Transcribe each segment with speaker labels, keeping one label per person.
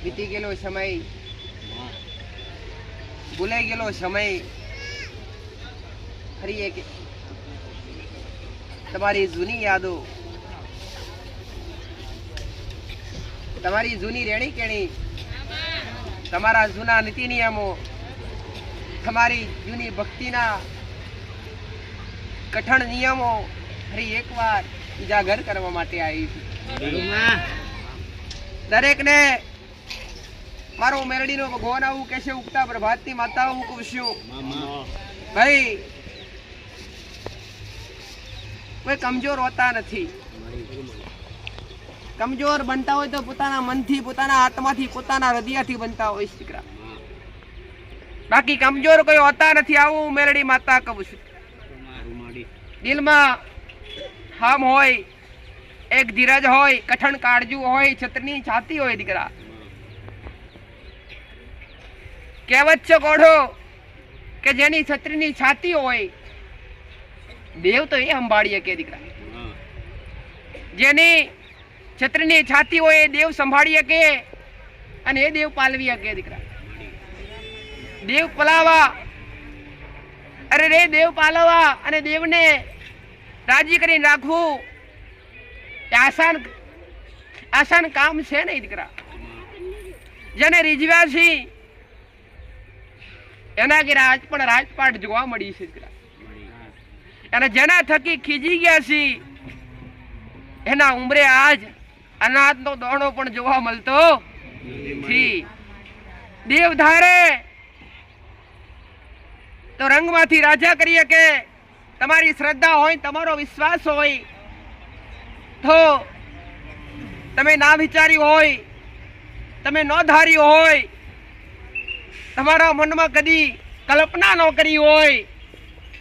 Speaker 1: વીતી ગયેલો સમય, ભૂલાઈ ગયેલો સમય ફરી એક તમારી જૂની યાદો, તમારી જૂની રેણી કેણી, તમારા જૂના નીતિ નિયમો, તમારી જૂની ભક્તિના કઠણ નિયમો ફરી એકવાર ઉજાગર કરવા માટે આવી છું. દરેકને મારો મેરડીનો ભગવાન આવું કે છે, ઉગતા પ્રભાતની માતા હું કહું છું, ભાઈ કોઈ કમજોર હોતા નથી. કમજોર બનતા હોય તો પોતાના મનથી, પોતાના આત્માથી, પોતાના હૃદયથી બનતા હોય દીકરા. બાકી કમજોર કોઈ હોતા નથી, આવું મેરડી માતા કહું છું. દિલમાં હામ હોય, એક ધીરજ હોય, કઠણ કાળજુ હોય, છત્રની છાતી હોય દીકરા. કહેવત છે કોઢો કે જેની છત્રીની છાતી હોય દેવ તો એ સંભાળી શકે દીકરા. જેની છત્રીની છાતી હોય એ દેવ સંભાળી શકે અને એ દેવ પાલવી શકે દીકરા. દેવ પલાવા, અરે રે દેવ પાલવા અને દેવને રાજી કરીને રાખવું એ આસાન કામ છે નહીં દીકરા. જેને રીઝવ્યા છે એના ઘેર આજ પણ રાજપાટ જોવા મળી છે દીકરા. અને જેના થકી ખીજી ગયા છે એના ઉંમરે આજ અનાજનો દોણો પણ જોવા મળતો નથી. દેવ ધારે તો રંગમાંથી રાજા કરીએ કે તમારી શ્રદ્ધા હોય, તમારો વિશ્વાસ હોય તો તમે ના વિચાર્યું હોય, તમે ન ધાર્યું હોય, તમારા મનમાં કદી કલ્પના ન કરી હોય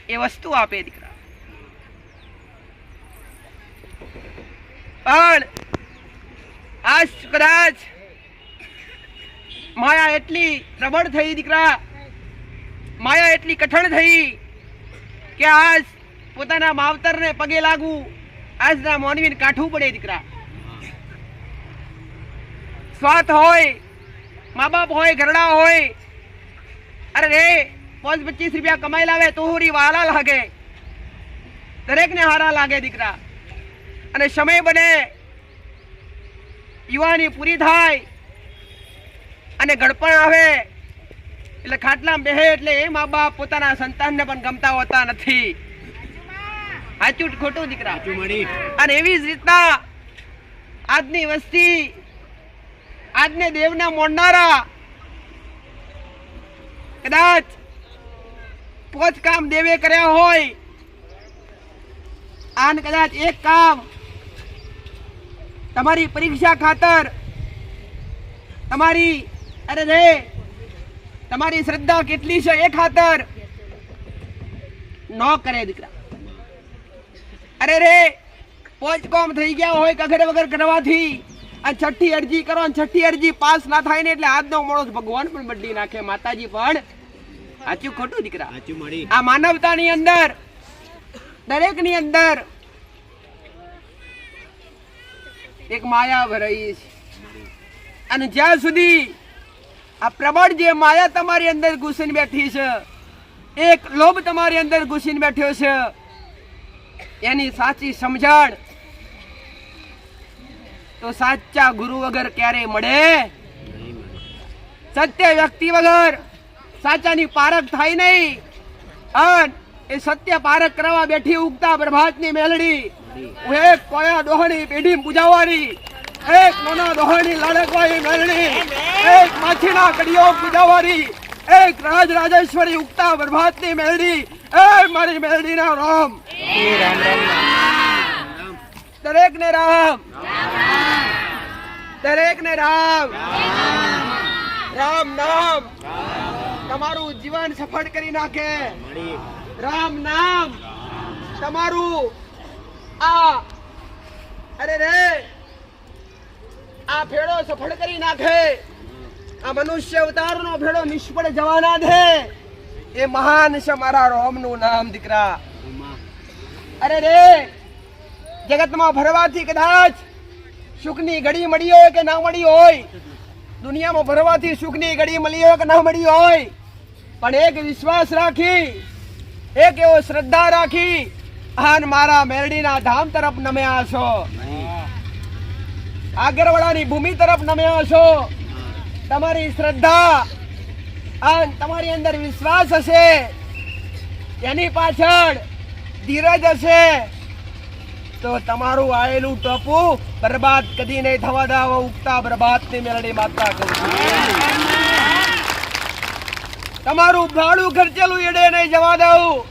Speaker 1: એ વસ્તુ આપે દીકરા. પણ આજ કદાચ માયા એટલી પ્રબળ થઈ દીકરા, માયા એટલી કઠણ થઈ કે આજ પોતાના માવતરને પગે લાગવું આજના માનવીને કાઠવું પડે દીકરા. સ્વાર્થ હોય, મા બાપ હોય, ઘરડા હોય, અરે રે 25 રૂપિયા કમાઈ લાવે તો હોરી વાલા લાગે, દરેકને હારા લાગે દીકરા. અને સમય બને, યુવાની પૂરી થાય અને ગળપણ આવે એટલે ખાટલામાં બેહે એટલે એ મા બાપ પોતાના સંતાનને પણ ગમતા હોતા નથી. સાચું ખોટું દીકરા? અને એવી જ રીતના આજની વસ્તી, આજને દેવના મોડનારા કદાચ 5 કામ દેવે કર્યા હોય અને કદાચ એક કામ તમારી પરીક્ષા ખાતર, તમારી અરે રે તમારી શ્રદ્ધા કેટલી છે એ ખાતર ન કરે દીકરા. અરે રે 5 કામ થઈ ગયા હોય કગર વગર કરવાથી અને છઠ્ઠી અરજી કરો અને છઠ્ઠી અરજી પાસ ના થાય ને એટલે આજનો માણસ ભગવાન પણ બદલી નાખે, માતાજી પણ. સાચું ખોટું દીકરા? આ માનવતાની અંદર, દરેકની અંદર એક માયા ભરાઈ છે. અને જ્યાં સુધી આ પ્રબળ જે માયા તમારી અંદર ઘૂસીને બેઠી છે, એક લોભ તમારી અંદર ઘૂસીને બેઠ્યો છે, એની સાચી સમજણ તો સાચા ગુરુ વગર ક્યારે મળે? સત્ય વ્યક્તિ વગર સાચાની પારખ થાય નહીં. અને એ સત્ય પારખ કરવા બેઠી ઉગતા પ્રભાતની મેલડી, એક કોયા દોહણી પેઢી પૂજાવાની, એક મોના દોહણી લાડકવાળી મેલડી, એક માછીના કડીઓ પૂજાવાની, એક રાજ રાજેશ્વરી ઉગતા પ્રભાતની મેલડી, એ મારી મેલડીના રામ. દરેક ને રામ, દરેક ને રામ. રામ નામ તમારું જીવન સફળ કરી નાખે. રામ નામ તમારું આ અરે રે આ ભેડો સફળ કરી નાખે. આ મનુષ્ય અવતારનો ભેડો નિષ્ફળ જવાના દે. એ મહાન છે મારા રામનું નામ દીકરા. અરે રે જગતમાં ફરવાથી કદાચ સુખની ઘડી મળી હોય કે ના મળી હોય, દુનિયામાં ભરવાથી સુખની ઘડી મળી હોય કે ના મળી હોય, પણ એક વિશ્વાસ રાખી, એક એવો શ્રદ્ધા રાખી અને મારા મેરડીના ધામ તરફ નમ્યા છો, આગરવાડાની ભૂમિ તરફ નમ્યા છો. તમારી શ્રદ્ધા અને તમારી અંદર વિશ્વાસ હશે, એની પાછળ ધીરજ હશે, તો તમારું આયેલું ટપું બરબાદ કદી નહીં થવા દેવો. ઉગતા બરબાદની મેલડી માતા કરું. તમારું ભાડું ખર્ચેલું એડે નહીં જવા દઉં,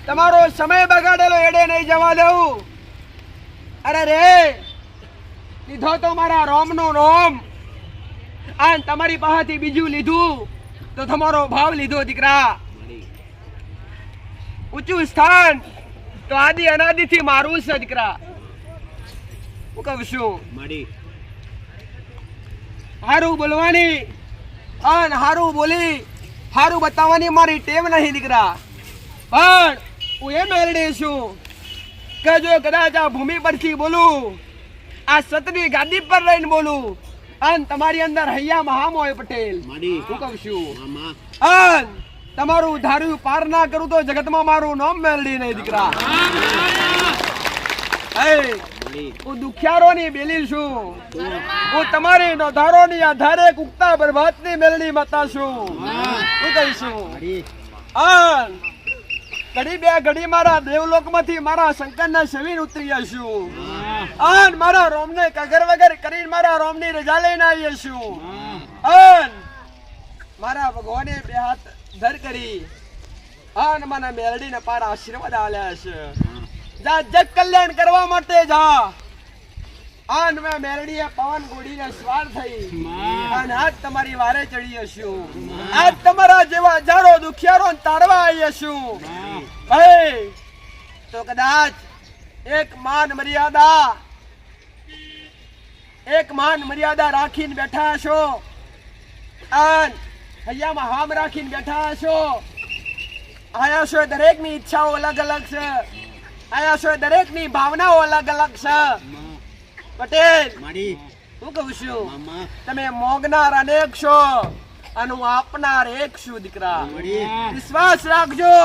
Speaker 1: તમારો સમય બગાડેલો એડે નહીં જવા દઉં. અરે રે, લીધો તો મારા રોમનો રોમ, અને તમારી પાસેથી બીજું લીધું તો તમારો ભાવ લીધો દીકરા. ઊંચું સ્થાન તો આદિ અનાદિથી મારું છે દીકરા. હું કહું છું હારું બોલવાની અને હારું બોલી હારું બતાવવાની મારી ટેવ નહીં દીકરા. પણ હું એ મેળડી છું કે જો કદાચ આ ભૂમિ પરથી બોલું, આ સતની ગાદી પર લઈને બોલું, અને તમારી અંદર હૈયા મહામ હોય પટેલ, હું કહું છું, અને તમારું ધાર્યું પાર ના કરું તો જગતમાં મારું નામ મેળડી નહીં દીકરા. હું દુખિયારોની બેલી છું, હું તમારી નોધારોની આધારે ઉગતા બરબાદની મેળડી માતા છું. હું કહીશું ઘડી બે ઘડી મારા દેવલોકમાંથી મારા શંકરના શરીર ઉતરી જશું, અને મારા રોમને કગર વગર કરીને મારા રોમની રજા લઈને આવી જશું, અને મારા ભગવાને બે હાથ ધર કરી અને મને મેલડીને પાર આશીર્વાદ આલ્યા છે. જા જગ કલ્યાણ કરવા માટે જા. આન મેં મેલડીએ પવન ગોડીને સ્વાર થઈ અને આજ તમારી વારે ચડી હશું. આજ તમારા જેવા હજારો દુખિયારો તારવા આવી હશું. તો કદાચ એક માન મર્યાદા રાખીને બેઠા હશો, અને હૈયામાં હામ રાખીને બેઠા હશો. આયા છો દરેકની ઈચ્છાઓ અલગ અલગ છે, આયા છો દરેકની ભાવનાઓ અલગ અલગ છે. પટેલ, હું કહું છું, તમે મોગનાર અનેક છો અને હું આપનાર એક છું દીકરા. વિશ્વાસ રાખજો.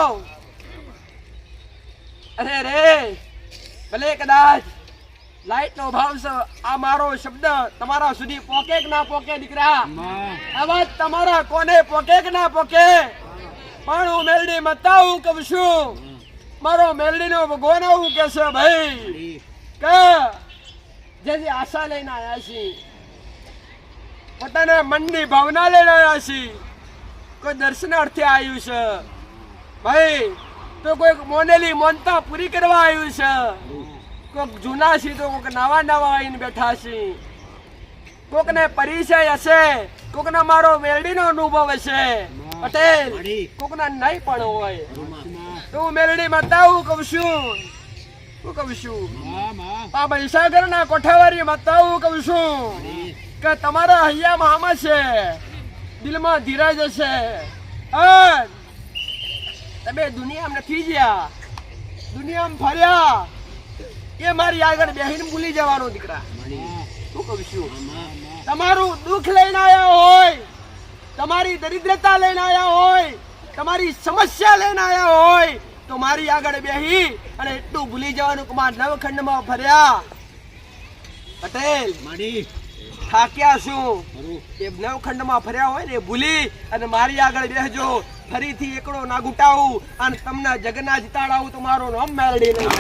Speaker 1: અરે રે, ભલે કદાચ લાઈટ નો ભાવ છે, આ મારો શબ્દ તમારા સુધી પોકે કે ના પોકે દીકરા, અવાજ તમારા કોને પોકે કે ના પોકે, પણ હું મેલડી માતા હું કહું છું, મારો મેલડી નો ભગવાન હું કે છે ભાઈ કે જેથી આશા લઈને આવ્યા છીએ, પોતાના મનની ભાવના લઈને આવ્યા છીએ. કોઈ દર્શનાર્થે આવ્યું છે ભાઈ, તો કોઈ મોનેલી મોનતા પૂરી કરવા આવ્યું છે, કોક જૂના છે તો કોક નવા આવીને બેઠા છે, કોકને પરિચય હશે, કોકને મારો મેલડીનો અનુભવ હશે. પટેલ, કોકના નહીં પણ હોય, તો હું મેલડી માતા હું કહું છું, આ મહીસાગરના કોઠાવારી માતા હું કહું છું કે તમારા હૈયામાં આમ છે, દિલમાં ધીરજ હશે. તમે દુનિયામાં નથી ગયા, દુનિયામાં ફર્યા, એ મારી આગળ બેહીને ભૂલી જવાનું દીકરા. શું કહું છું, તમારું દુઃખ લઈને આવ્યા હોય, તમારી દરિદ્રતા લઈને આવ્યા હોય, તમારી સમસ્યા લઈને આવ્યા હોય, તો મારી આગળ બેહી અને એટલું ભૂલી જવાનું કે મારા નવખંડમાં ફર્યા. પટેલ, થાક્યા શું એ નવખંડમાં ફર્યા હોય ને ભૂલી અને મારી આગળ બેસજો. ફરીથી એકડો ના ગુટાવું અને તમને જગના જીતાડાવું તો મારો નામ મેલડી નહીં.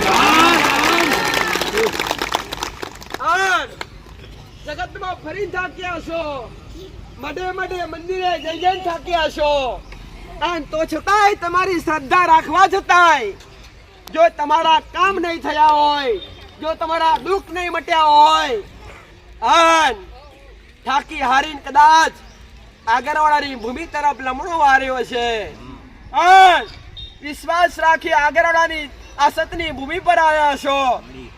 Speaker 1: જગતમાં ફરી થાક્યા છો, મઢે મંદિરે જઈ થાક્યા છો, તો છતાંય તમારી શ્રદ્ધા રાખવા છતાંય જો તમારા કામ નહીં થયા હોય, જો તમારા દુઃખ નહીં મટ્યા હોય, અને થાકી હારીને કદાચ આગરવાડાની ભૂમિ તરફ લમણો વાર્યો છે, વિશ્વાસ રાખી આગરવાડાની આ સતની ભૂમિ પર આવ્યા છો,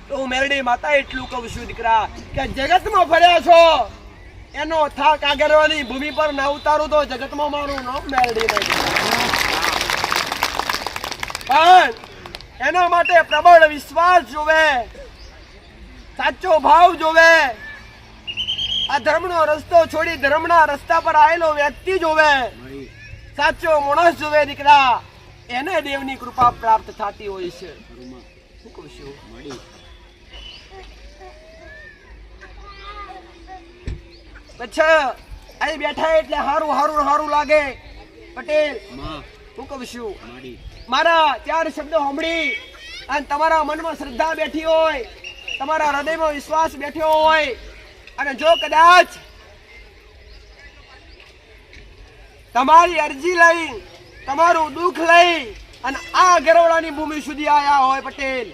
Speaker 1: તો હું મેરડી માતા એટલું કહું છું દીકરા કે જગતમાં ફર્યા છો, એનો થાક આગરવાડાની ભૂમિ પર ના ઉતારું તો જગતમાં મારું નામ મેરડી નહીં. પણ એના માટે પ્રબળ વિશ્વાસ જોવે, સાચો ભાવ જોવે, આ ધર્મનો રસ્તો છોડી ધર્મના રસ્તા પર આવેલો વ્યક્તિ જોવે, સાચો માણસ જોવે દીકરા, એને દેવની કૃપા પ્રાપ્ત થતી હોય છે. શું કહું છું? પછી અહીં બેઠા એટલે હારું હારું હારું લાગે. પટેલ શું કહું છું? મારા 4 શબ્દો સાંભળી અને તમારા મનમાં શ્રદ્ધા બેઠી હોય, તમારા હૃદયમાં વિશ્વાસ બેઠ્યો હોય, અને જો કદાચ તમારી અરજી લઈ, તમારું દુઃખ લઈ અને આ ગરવડાની ભૂમિ સુધી આયા હોય પટેલ,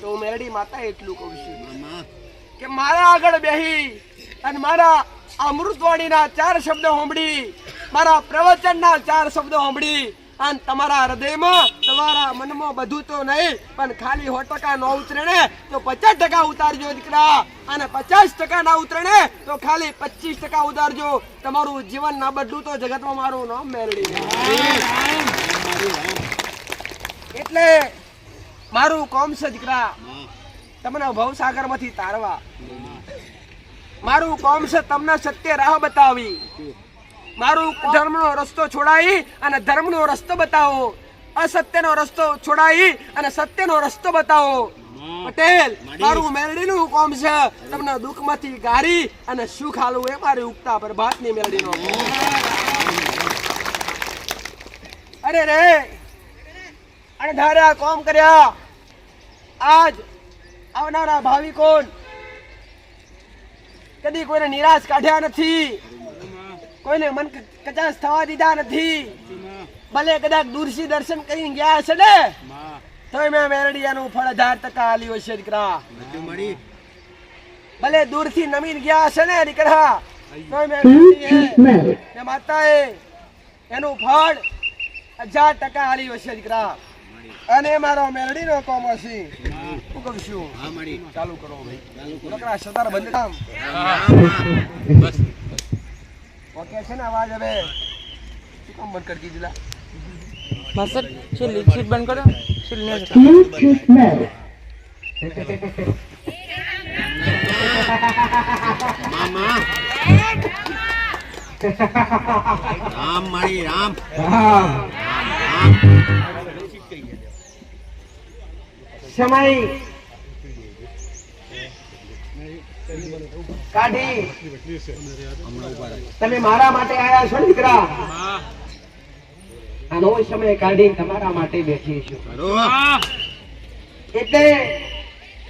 Speaker 1: તો મેરડી માતા એટલું કહું છું કે મારા આગળ બેહી અને મારા અમૃતવાણીના 4 શબ્દો સાંભળી, મારા પ્રવચનના 4 શબ્દો સાંભળી અને તમારા હૃદયમાં તમારા મનમાં બધું તો નહીં પણ ખાલી 100% ન ઉતરે ને તો 50% ઉતારજો દીકરા, અને 50% ના ઉતરે ને તો ખાલી 25% ઉતારજો. તમારું જીવન ના બદલું તો જગતમાં મારું નામ મેરડી. એટલે મારું કામ છે દીકરા તમને ભવસાગર માંથી તારવા, મારું કામ છે તમને સત્ય રાહ બતાવી, મારું ધર્મનો રસ્તો છોડાવી અને ધર્મનો રસ્તો બતાવો, અસત્યનો રસ્તો છોડાવી અને સત્યનો રસ્તો બતાવો. પટેલ મારું મેલડીનું કામ છે તમને દુઃખમાંથી ગારી અને સુખ આલવું, એ મારી ઉગતા પ્રભાતની મેલડીનો. અરે રે અણધાર્યા કામ કર્યા, આજ આવનારા ભાવિકો કદી કોઈને નિરાશ કાઢ્યા નથી, કોઈને મન કચાશ થવા દીધા નથી. ભલે કદાચ દૂરથી દર્શન કરીને ગયા છે ને તોય મેં મેરડીયાનું ફળ 1000% આલ્યું છે દીકરા. ભલે દૂરથી નમીન ગયા છે ને દીકરા તોય મેં માતાએ એનું ફળ 1000% આલ્યું છે દીકરા. અને મારો મેરડીનો કોમ હશે. શું કહું છું? ચાલુ કરો ભાઈ, સતાર બંધ કામ. ઓકે છે ને અવાજ? હવે શું કામ બંધ કરી દીધું?
Speaker 2: માસ્ટર સીટ બંધ કરો.
Speaker 3: રામ મારી રામ
Speaker 1: સમય કાઢી તમે મારા માટે આયા છો દીકરા, આનો સમય કાઢી તમારા માટે બેઠી છું. એટલે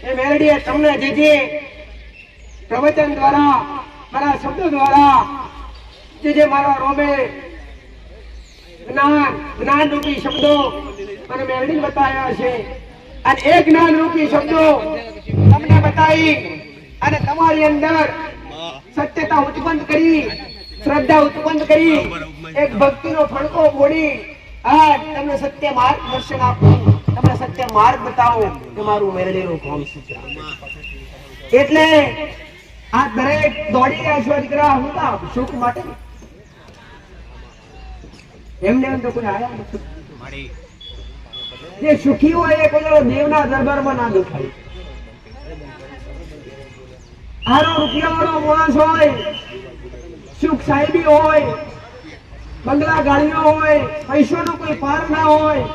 Speaker 1: એ મેરડીએ તમને જે પ્રવચન દ્વારા, મારા શબ્દો દ્વારા જે મારા રોમે જ્ઞાન રૂપી શબ્દો મને મેરડી બતાવ્યા છે, અને એ જ્ઞાન રૂપી શબ્દો તમને બતાવી અને તમારી અંદર સત્યતા ઉત્પન્ન કરી, શ્રદ્ધા ઉત્પન્ન કરી, એક ભક્તિનો ફણકો બોલી આ તમને સત્ય માર્ગ દર્શન આપું, તમને સત્ય માર્ગ બતાવો, એ મારું મેરડીનું કામ છે. એટલે આ દરેક દોડી રહ્યા છો દીકરા, હું કામ સુખ માટે, એમને એમ તો કોઈ આયા નથી. જે સુખી હોય એ કોઈ દેવના દરબારમાં ના દુખાય. હારો રૂપિયા વાળો માણસ હોય, સુખ સાહેબી હોય, બંગલા ગાડીઓ હોય, પૈસાનો કોઈ પાર ના હોય,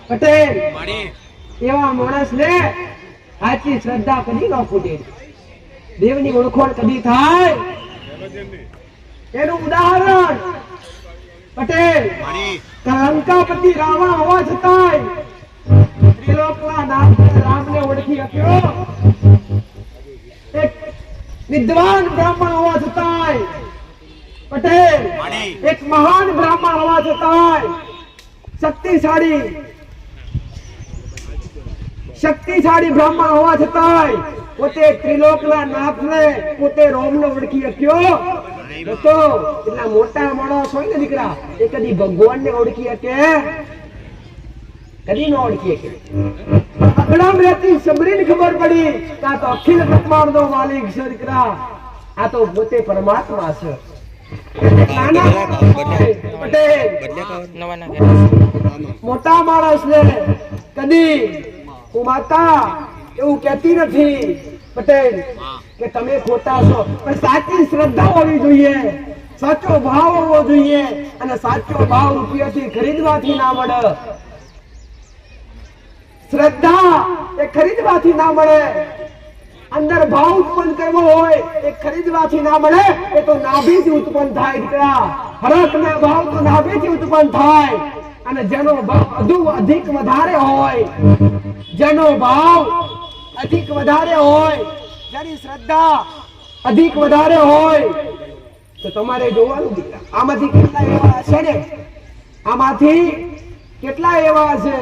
Speaker 1: પટેલ એવા માણસ ને સાચી શ્રદ્ધા કદી ન ફૂટે, દેવની ઓળખોળ કદી થાય. એનું ઉદાહરણ પટેલ લંકાપતિ રાવણ હોવા છતાંય ત્રિલોકના રામને ઓળખી શક્યો, એક વિદ્વાન બ્રાહ્મણ હોવા છતાંય પટેલ, એક મહાન બ્રાહ્મણ હોવા છતાંય શક્તિશાળી બ્રાહ્મણ હોવા છતાંય પોતે ત્રિલોકના નાથને, પોતે રોમને ઓળખી શક્યો. તો એટલા મોટા માણસ હોય ને દીકરા, એ કદી ભગવાનને ઓળખી શકે? કદી ન ઓળખી શકે. અકડામ રહેતી સબરીને ખબર પડી કે આ તો અખિલ બ્રહ્માંડનો માલિક છે દીકરા, આ તો પોતે પરમાત્મા છે. મોટા માણસ ને કદી હું માતા એવું કહેતી નથી, પટેલ
Speaker 3: હા.
Speaker 1: કે તમે ખોટા છો, પણ સાચી શ્રદ્ધા હોવી જોઈએ, સાચો ભાવ હોવો જોઈએ, અને સાચો ભાવ રૂપિયાથી ખરીદવાથી ના મળે. શ્રદ્ધા એ ખરીદવાથી ના મળે. અંદર ભાવ ઉત્પન્ન કરવો હોય એ ખરીદવાથી ના મળે, એ તો નાભીથી ઉત્પન્ન થાય દીકરા. હરખના ભાવ તો નાભીથી ઉત્પન્ન થાય. અને જેનો ભાવ અધિક વધારે હોય, જેનો ભાવ અધિક વધારે હોય, જેની શ્રદ્ધા અધિક વધારે હોય, તો તમારે જોવાનું દીકરા. આમાંથી કેટલા એવા હશે ને, આમાંથી કેટલા એવા હશે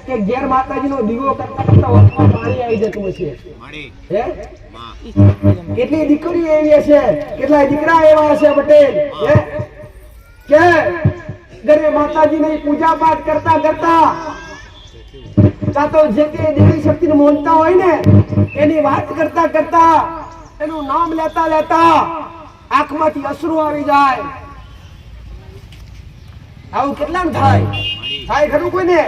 Speaker 1: કે ઘેર માતાજીનો દીવો કરતા કરતા ઓટમાં પાણી આવી જતું હશે.
Speaker 3: મળી
Speaker 1: હે?
Speaker 3: માં
Speaker 1: કેટલી દીકરી એવી હશે, કેટલા દીકરા એવા હશે પટેલ, હે? કે ઘરે માતાજીની પૂજા પાઠ કરતા કરતા કાં તો જે તે દેવી શક્તિને માનતા હોય ને એની વાત કરતા કરતા, એનું નામ લેતા લેતા આંખમાંથી અશ્રુ આવી જાય. આવું કેટલામ થાય? થાય ખરું કોઈને?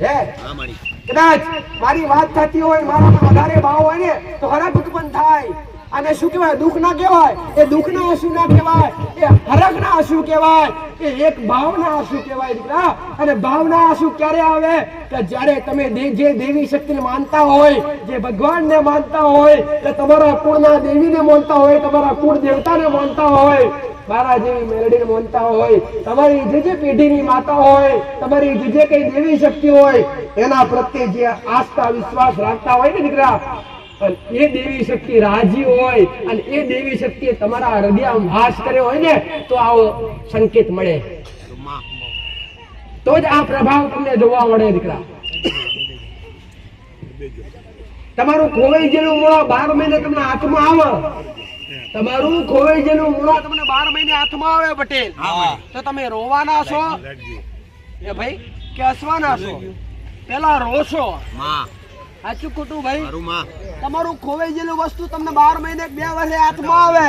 Speaker 1: હે?
Speaker 3: હા મળી
Speaker 1: કદાચ મારી વાત થતી હોય, મારામાં વધારે ભાવ હોય ને તો હરખ ઉત્પન્ન થાય. અને શું કહેવાય? દુઃખ ના કહેવાય, એ દુઃખના આંસુ ના કહેવાય, એ હરખના આંસુ કહેવાય, એ એક ભાવના આંસુ કહેવાય દીકરા. અને ભાવના આંસુ ક્યારે આવે? કે જ્યારે તમે જે દેવી શક્તિને માનતા હોય, જે ભગવાનને માનતા હોય, કે તમારા કુળના દેવીને માનતા હોય, તમારા કુળ દેવતાને માનતા હોય, મારા જેવી મેલડીને માનતા હોય, તમારી જે પેઢીની માતા હોય, તમારી જે કઈ દેવી શક્તિ હોય, એના પ્રત્યે જે આસ્થા વિશ્વાસ રાખતા હોય ને દીકરા, અને એ દેવી શક્તિ રાજી હોય, અને એ દેવી શક્તિએ તમારા હૃદયમાં વાસ કર્યો હોય ને, તો આવો સંકેત મળે.
Speaker 3: માં
Speaker 1: તો જ આ પ્રભાવ તમને જોવા મળે દીકરા. તમારું ખોવાઈ ગયેલું મૂળા 12 મહિને તમને હાથમાં આવે, તમારું ખોવાઈ ગયેલું મૂળા તમને 12 મહિને હાથમાં આવે પટેલ,
Speaker 3: હા.
Speaker 1: તો તમે રોવાના છો એ ભાઈ કે હસવાના છો? પેલા રોશો.
Speaker 3: માં
Speaker 1: સાચું ખોટું ભાઈ?
Speaker 3: મારું માં
Speaker 1: તમારું ખોવાઈ ગયેલું વસ્તુ તમને 12 મહિને 2 વર્ષે હાથમાં આવે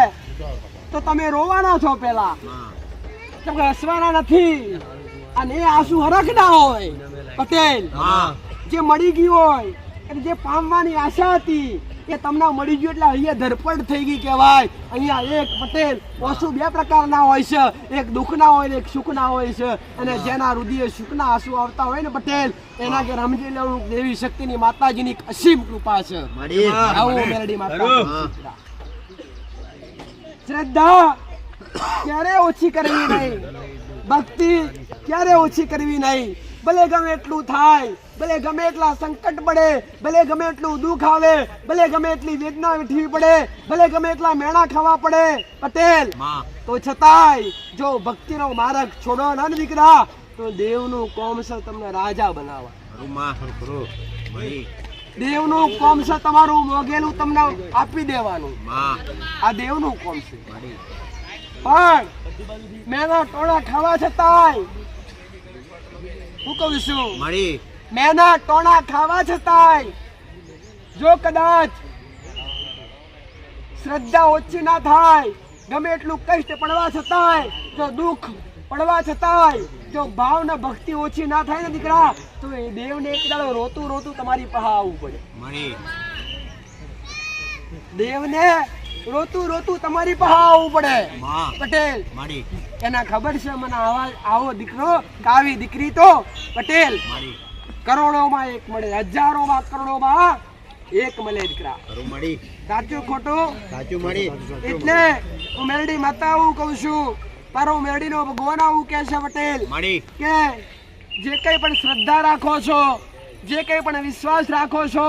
Speaker 1: તો તમે રોવાના છો પેલા,
Speaker 3: માં
Speaker 1: કેમ કે હસવાના નથી. અને એ આંસુ હરખના હોય પટેલ.
Speaker 3: માં
Speaker 1: જે મળી ગયું હોય, એટલે જે પામવાની આશા હતી એ તમને મળી ગયું, એટલે અહીંયા ધરપડ થઈ ગઈ કહેવાય. અહીંયા એક પટેલ આંસુ 2 પ્રકારના હોય છે, એક દુઃખના હોય ને એક સુખના હોય છે. અને જેના હૃદય સુખના આંસુ આવતા હોય ને પટેલ, એના કે રમજી લેવું દેવી શક્તિની માતાજીની અસીમ કૃપા છે.
Speaker 3: મળી
Speaker 1: આવો મેલડી માતા.
Speaker 3: હા.
Speaker 1: શ્રદ્ધા ક્યારે ઓછી કરવી નહીં, ભક્તિ ક્યારે ઓછી કરવી નહીં. ભલે ગમે એટલું થાય, ભલે ગમે એટલા સંકટ પડે, ભલે ગમે એટલું દુઃખ આવે, ભલે ગમે એટલી વેદના વેઠવી પડે, ભલે ગમે એટલા મેણા ખાવા પડે પટેલ,
Speaker 3: માં
Speaker 1: તો છતાંય જો ભક્તિનો માર્ગ છોડો ના દીકરા, તો દેવનું કોમ છે તમને રાજા બનાવવા.
Speaker 3: મારું માં મળી
Speaker 1: દેવનું કોમ છે તમારું મોગેલું તમને આપી દેવાનું.
Speaker 3: માં
Speaker 1: આ દેવનું કોમ છે.
Speaker 3: મળી
Speaker 1: પણ મેના ટોણા ખાવા છતાંય હું કહું છું,
Speaker 3: મળી
Speaker 1: મેના ટોણા ખાવા છતાંય જો કદાચ શ્રદ્ધા ઓછી ના થાય, ગમે એટલું કષ્ટ પડવા છતાંય, જો દુઃખ પડવા છતાંય, જો ભાવ ને ભક્તિ ઓછી ના થાય ને દીકરા, તો એ દેવને એક દાડો રોતું રોતું તમારી પાસે આવવું પડે.
Speaker 3: મળી
Speaker 1: દેવને રોતું રોતું તમારી પાસે આવવું પડે
Speaker 3: માં
Speaker 1: પટેલ.
Speaker 3: મળી
Speaker 1: એના ખબર છે મને આવો દીકરો કે આવી દીકરી તો પટેલ
Speaker 3: મળી
Speaker 1: કરોડોમાં એક મળે, હજારોમાં કરોડોમાં એક મળે દીકરા.
Speaker 3: ખરું મળી
Speaker 1: સાચું ખોટું?
Speaker 3: સાચું મળી
Speaker 1: એટલે હું મેલડી માતા આવું કહું છું, મારો મેલડીનો ભગવાન આવું કહે છે પટેલ
Speaker 3: મળી
Speaker 1: કે જે કંઈ પણ શ્રદ્ધા રાખો છો, જે કંઈ પણ વિશ્વાસ રાખો છો,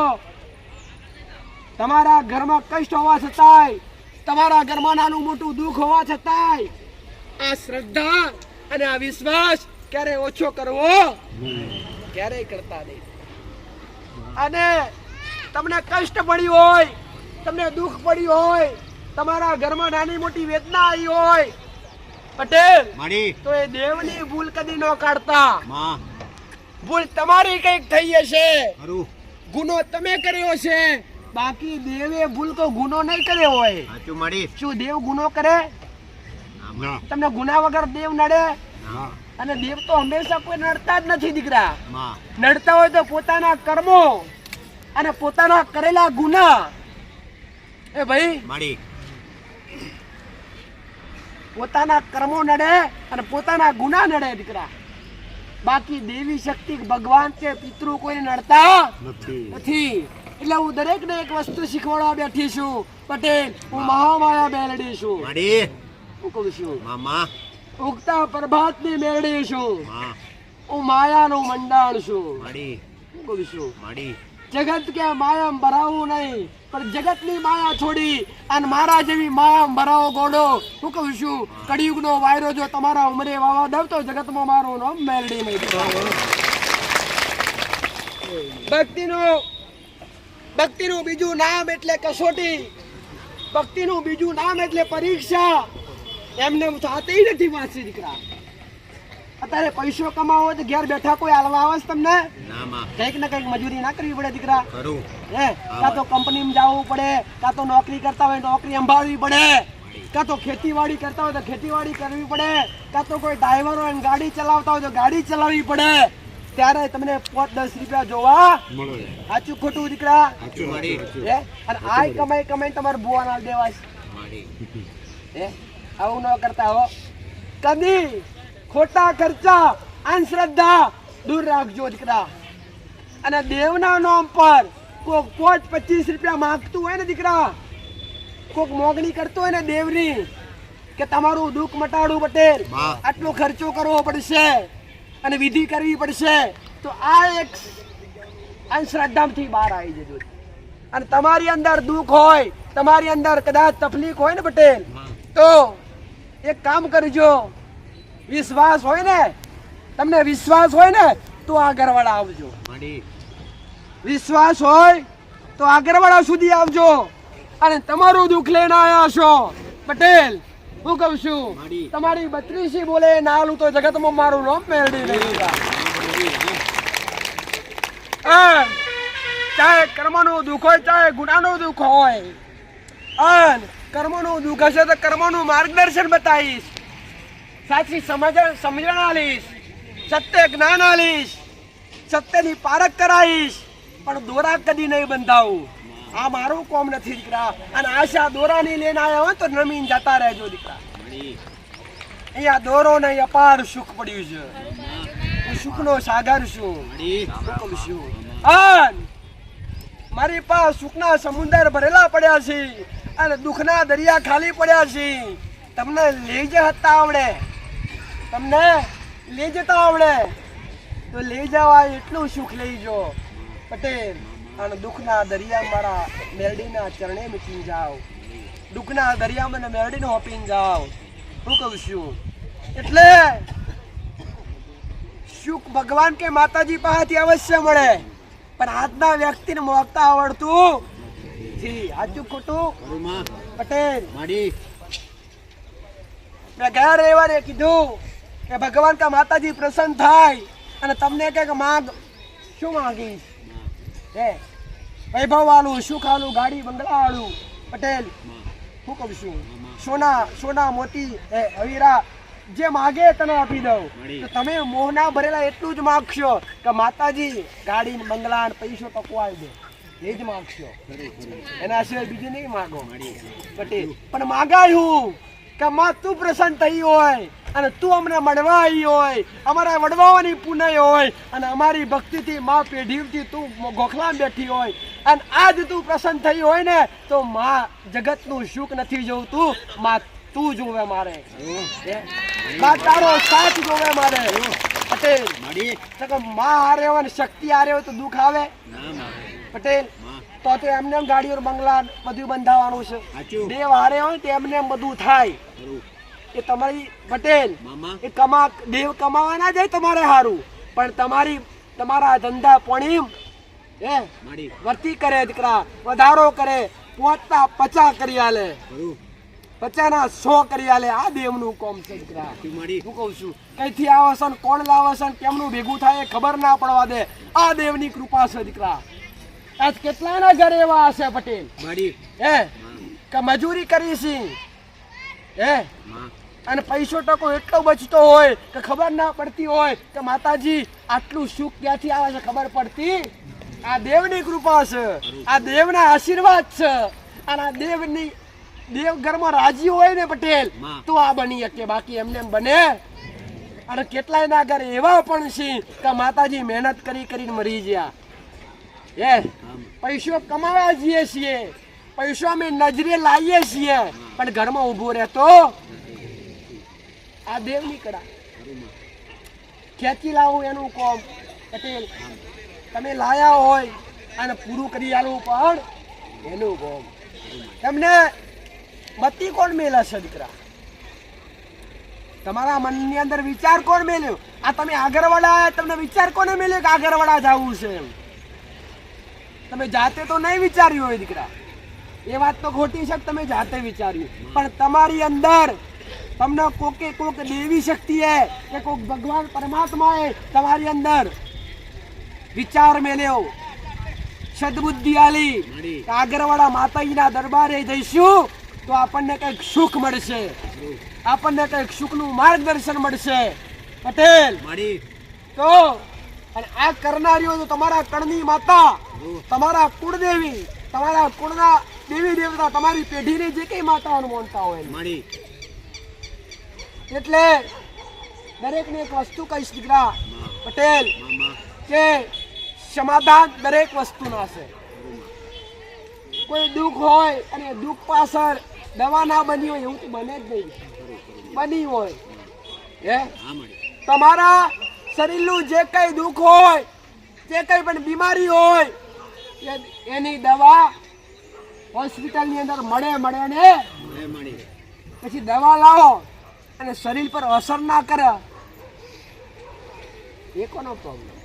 Speaker 1: તમારા ઘરમાં કષ્ટ હોવા છતાંય, તમારા ઘરમાં નાનું મોટું દુઃખ હોવા છતાંય, આ શ્રદ્ધા અને આ વિશ્વાસ ક્યારે ઓછો કરવો ક્યારેય કરતા નહીં. અને તમને કષ્ટ પડ્યું હોય, તમને દુઃખ પડ્યું હોય, તમારા ઘરમાં નાની મોટી વેદના આવી હોય પટેલ,
Speaker 3: મળી
Speaker 1: તો એ દેવની ભૂલ કદી ન કાઢતા.
Speaker 3: માં
Speaker 1: ભૂલ તમારી કઈક થઈ હશે,
Speaker 3: ખરું
Speaker 1: ગુનો તમે કર્યો છે, બાકી દેવે ભૂલ તો ગુનો નહીં કર્યો હોય.
Speaker 3: સાચું મળી
Speaker 1: શું દેવ ગુનો કરે?
Speaker 3: ના
Speaker 1: તમને ગુના વગર દેવ નડે?
Speaker 3: ના
Speaker 1: અને દેવ તો હંમેશા કોઈ નડતા જ નથી દીકરા.
Speaker 3: માં
Speaker 1: નડતા હોય તો પોતાના કર્મો અને પોતાના કરેલા ગુના એ ભાઈ
Speaker 3: માડી
Speaker 1: પોતાના કર્મો નડે અને પોતાના ગુના નડે દીકરા, બાકી દેવી શક્તિ ભગવાન કે પિતૃ કોઈને નડતા નથી. એટલે હું દરેક ને એક વસ્તુ શીખવાડવા બેઠી છું પટેલ, હું મહામાયા મેલડી છું.
Speaker 3: માડી
Speaker 1: હું કહું છું
Speaker 3: મામા
Speaker 1: ઉગતા પ્રભાતની મેલડી છું.
Speaker 3: માં
Speaker 1: હું માયાનું મંડાણ છું.
Speaker 3: માડી
Speaker 1: હું કહું છું
Speaker 3: માડી
Speaker 1: જગત કે માયામાં ભરાવું નહીં, પણ જગતની માયા છોડી અને મારા જેવી માયામાં ભરાવો ગોડો. હું કહું છું કળિયુગનો વાયરો જો તમારા ઉમરે વાવા દઉં તો જગતમાં મારું નામ મેલડી નહીં. ભક્તિનું બીજું નામ એટલે કસોટી, ભક્તિનું બીજું નામ એટલે પરીક્ષા. એમને થતી નથી વાંચી દીકરા. અત્યારે પૈસો કમાવો તો ઘેર બેઠા કોઈ હાલવા આવે છે તમને?
Speaker 3: ના માં
Speaker 1: કંઈક ને કંઈક મજૂરી ના કરવી પડે દીકરા.
Speaker 3: કરું
Speaker 1: હે કાં તો કંપનીમાં જવું પડે, કાં તો નોકરી કરતા હોય નોકરી સંભાળવી પડે, કાં તો ખેતીવાડી કરતા હોય તો ખેતીવાડી કરવી પડે, કાં તો કોઈ ડ્રાઈવર હોય ને ગાડી ચલાવતા હોય તો ગાડી ચલાવવી પડે. ત્યારે તમને 5-10 રૂપિયા જોવા
Speaker 3: મળે.
Speaker 1: સાચું ખોટું દીકરા?
Speaker 3: સાચું માડી
Speaker 1: હે અને આ કમાઈ તમારે બુવા ના દેવાય
Speaker 3: માડી
Speaker 1: હે. આવું ન કરતા હો. કદી ખોટા ખર્ચા અંધશ્રદ્ધા દૂર રાખજો દીકરા. અને દેવના નામ પર કોક 5-25 રૂપિયા માંગતું હોય ને દીકરા, કોક મોગણી કરતો હોય ને દેવની કે તમારું દુઃખ મટાડવું પટેલ,
Speaker 3: વાહ.
Speaker 1: આટલો ખર્ચો કરવો પડશે અને વિધિ કરવી પડશે, તો આ એક અંધશ્રદ્ધામાંથી બહાર આવી જજો. અને તમારી અંદર દુઃખ હોય, તમારી અંદર કદાચ તકલીફ હોય ને પટેલ, તો એક કામ કરજો. વિશ્વાસ હોય ને, તમને વિશ્વાસ હોય ને તો આગળવાળા આવજો.
Speaker 3: માડી
Speaker 1: વિશ્વાસ હોય તો આગળવાળા સુધી આવજો. અને તમારું દુઃખ લઈને આવ્યા છો પટેલ, હું કહું છું
Speaker 3: માડી.
Speaker 1: તમારી 32 બોલે નાલું તો જગતમાં મારું નામ મેળવી નહીં. ચાહે કર્મનું દુઃખ હોય ચાહે ગુનાનું દુઃખ હોય, અને કર્મનું દુઃખ હશે તો કર્મનું માર્ગદર્શન બતાવીશ, સાચી સમજણ આલીશ, સત્ય જ્ઞાન આલીશ, સત્યની પારખ કરાવીશ, પણ દોરા કદી નહીં બંધાવું. આ મારું કોમ નથી દીકરા. અને આશા દોરાની લઈને આવ્યા હોય તો નમીન જતા રહેજો દીકરા.
Speaker 3: માડી
Speaker 1: અહીંયા દોરો નહીં, અપાર સુખ પડ્યું છે. હું સુખનો સાગર છું.
Speaker 3: માડી
Speaker 1: હું કહું છું અને મારી પાસે સુખના સમુદ્ર ભરેલા પડ્યા છે અને દુઃખના દરિયા ખાલી પડ્યા છે. તમને લઈ જતા આવડે, તમને લઈ જતા આવડે તો લઈ જવા એટલું સુખ લઈ જો પટેલ. અને દુઃખના દરિયા મારા મેરડીના ચરણે મૂકીને જાઓ, દુઃખના દરિયામાં મેરડીને હોપીને જાઓ. હું કહું છું એટલે સુખ ભગવાન કે માતાજી પાસેથી અવશ્ય મળે, પણ આજના વ્યક્તિને મોગતા આવડતું નથી. સાચું ખોટું
Speaker 3: કરું માં
Speaker 1: પટેલ?
Speaker 3: માડી
Speaker 1: મેં ગયા રવિવારે કીધું કે ભગવાન કા માતાજી પ્રસન્ન થાય અને તમને કે માંગ શું માંગીશ? હે વૈભવ વાળું, સુખ વાળું, ગાડી બંગલા વાળું પટેલ. હું કહું છું સોના મોતી હવીરા જે માગે તને આપી દઉં. તો તમે મોહના ભરેલા એટલું જ માગશો કે માતાજી ગાડી બંગલા પૈસો ટકવાઈ દે, એ જ માગશો. એના સિવાય બીજું નહીં માગો પટેલ. પણ માગાયું કે માં તું પ્રસન્ન થઈ હોય અને તું અમને મળવા આવી હોય, અમારા વડવાઓની પુનઃ હોય અને અમારી ભક્તિથી માં પેઢીથી તું ગોખલામાં બેઠી હોય અને આજ તું પ્રસન્ન થઈ હોય ને તો માં જગતનું સુખ નથી જોવતું, માં તું જોવે મારે, માં તારો સાથ જોવે મારે પટેલ.
Speaker 3: માડી
Speaker 1: તો માં હારે હોય ને શક્તિ હારે હોય તો દુઃખ આવે
Speaker 3: ના માં
Speaker 1: પટેલ? તો એમને એમ ગાડીઓ બંગલા બધું બંધાવાનું છે.
Speaker 3: સાચું
Speaker 1: દેવ હારે હોય તો એમને એમ બધું થાય.
Speaker 3: કરું
Speaker 1: એ તમારી પટેલ
Speaker 3: મામા
Speaker 1: એ દેવ કમાવા ના જાય તમારે હારું, પણ તમારા ધંધા પોણીમ હે
Speaker 3: માડી
Speaker 1: વર્તી કરે દીકરા, વધારો કરે, 50 કરી આલે,
Speaker 3: કરું
Speaker 1: 50 100 કરી આલે. આ દેવનું કોમ છે દીકરા.
Speaker 3: તું માડી
Speaker 1: હું કહું છું કઈથી આવે છે ને કોણ લાવે છે ને કેમનું ભેગું થાય એ ખબર ના પડવા દે. આ દેવની કૃપા છે દીકરા. આજ કેટલાના ઘર એવા હશે પટેલ
Speaker 3: માડી
Speaker 1: હે કે મજૂરી કરી છે હે
Speaker 3: માં
Speaker 1: અને પૈસો ટકો એટલો બચતો હોય કે ખબર ના પડતી હોય કે માતાજી આટલું સુખ ક્યાંથી આવે છે ખબર પડતી. આ દેવની કૃપા છે, આ દેવના આશીર્વાદ છે. અને આ દેવ ઘરમાં રાજી હોય ને પટેલ
Speaker 3: માં.
Speaker 1: તો આ બની શકે, બાકી એમને એમ બને. અને કેટલાય ના ઘર એવા પણ છે કે માતાજી મહેનત કરી કરીને મરી ગયા. પૈસો કમાવા જઈએ છીએ, પૈસો અમે નજરે લાવીએ છીએ, પણ ઘરમાં ઊભો રહેતો આ દેવની કળા. ખેંચી લાવું એનું કોમ પટેલ, તમે લાયા હોય અને પૂરું કરી આલવું પણ એનું કોમ. તમને બત્તી કોણ મેલા છે દીકરા? તમારા મનની અંદર વિચાર કોણ મેલ્યો? આ તમે આગળવાળા આયા, તમને વિચાર કોને મેલ્યો કે આગળવાળા જવું છે એમ? તમે જાતે તો નહીં વિચાર્યું હોય દીકરા, એ વાત તો ખોટી છે, તમે જાતે વિચાર્યું. પણ તમારી અંદર તમને કોક દેવી શક્તિ હે કે કોક ભગવાન પરમાત્મા હે તમારી અંદર વિચાર મેલ્યો, સદબુદ્ધિ આલી કે આગળવાળા માતાજીના દરબારે જઈશું તો આપણને કંઈક સુખ મળશે, આપણને કંઈક સુખનું માર્ગદર્શન મળશે પટેલ.
Speaker 3: મારી
Speaker 1: તો અને આ કરનારીઓ તો તમારા કણની માતા, તમારા કુળદેવી, તમારા કુળના દેવી દેવતા, તમારી પેઢીની જે કઈ માતાઓને માનતા હોય
Speaker 3: મારી
Speaker 1: એટલે દરેકને એક વસ્તુ કહીશ દીકરા પટેલ
Speaker 3: મામા
Speaker 1: કે સમાધાન દરેક વસ્તુના છે. કોઈ દુઃખ હોય અને દુઃખ પાછળ દવા ના બની હોય એવું તો બને જ નહીં, બની હોય હે.
Speaker 3: હા મારી
Speaker 1: તમારા શરીરનું જે કઈ દુઃખ હોય, જે કઈ પણ બીમારી હોય એની દવા હોસ્પિટલની અંદર મળે ને
Speaker 3: મારી
Speaker 1: પછી દવા લાવો અને શરીર પર અસર ના કરે, એ કોનો પ્રોબ્લેમ?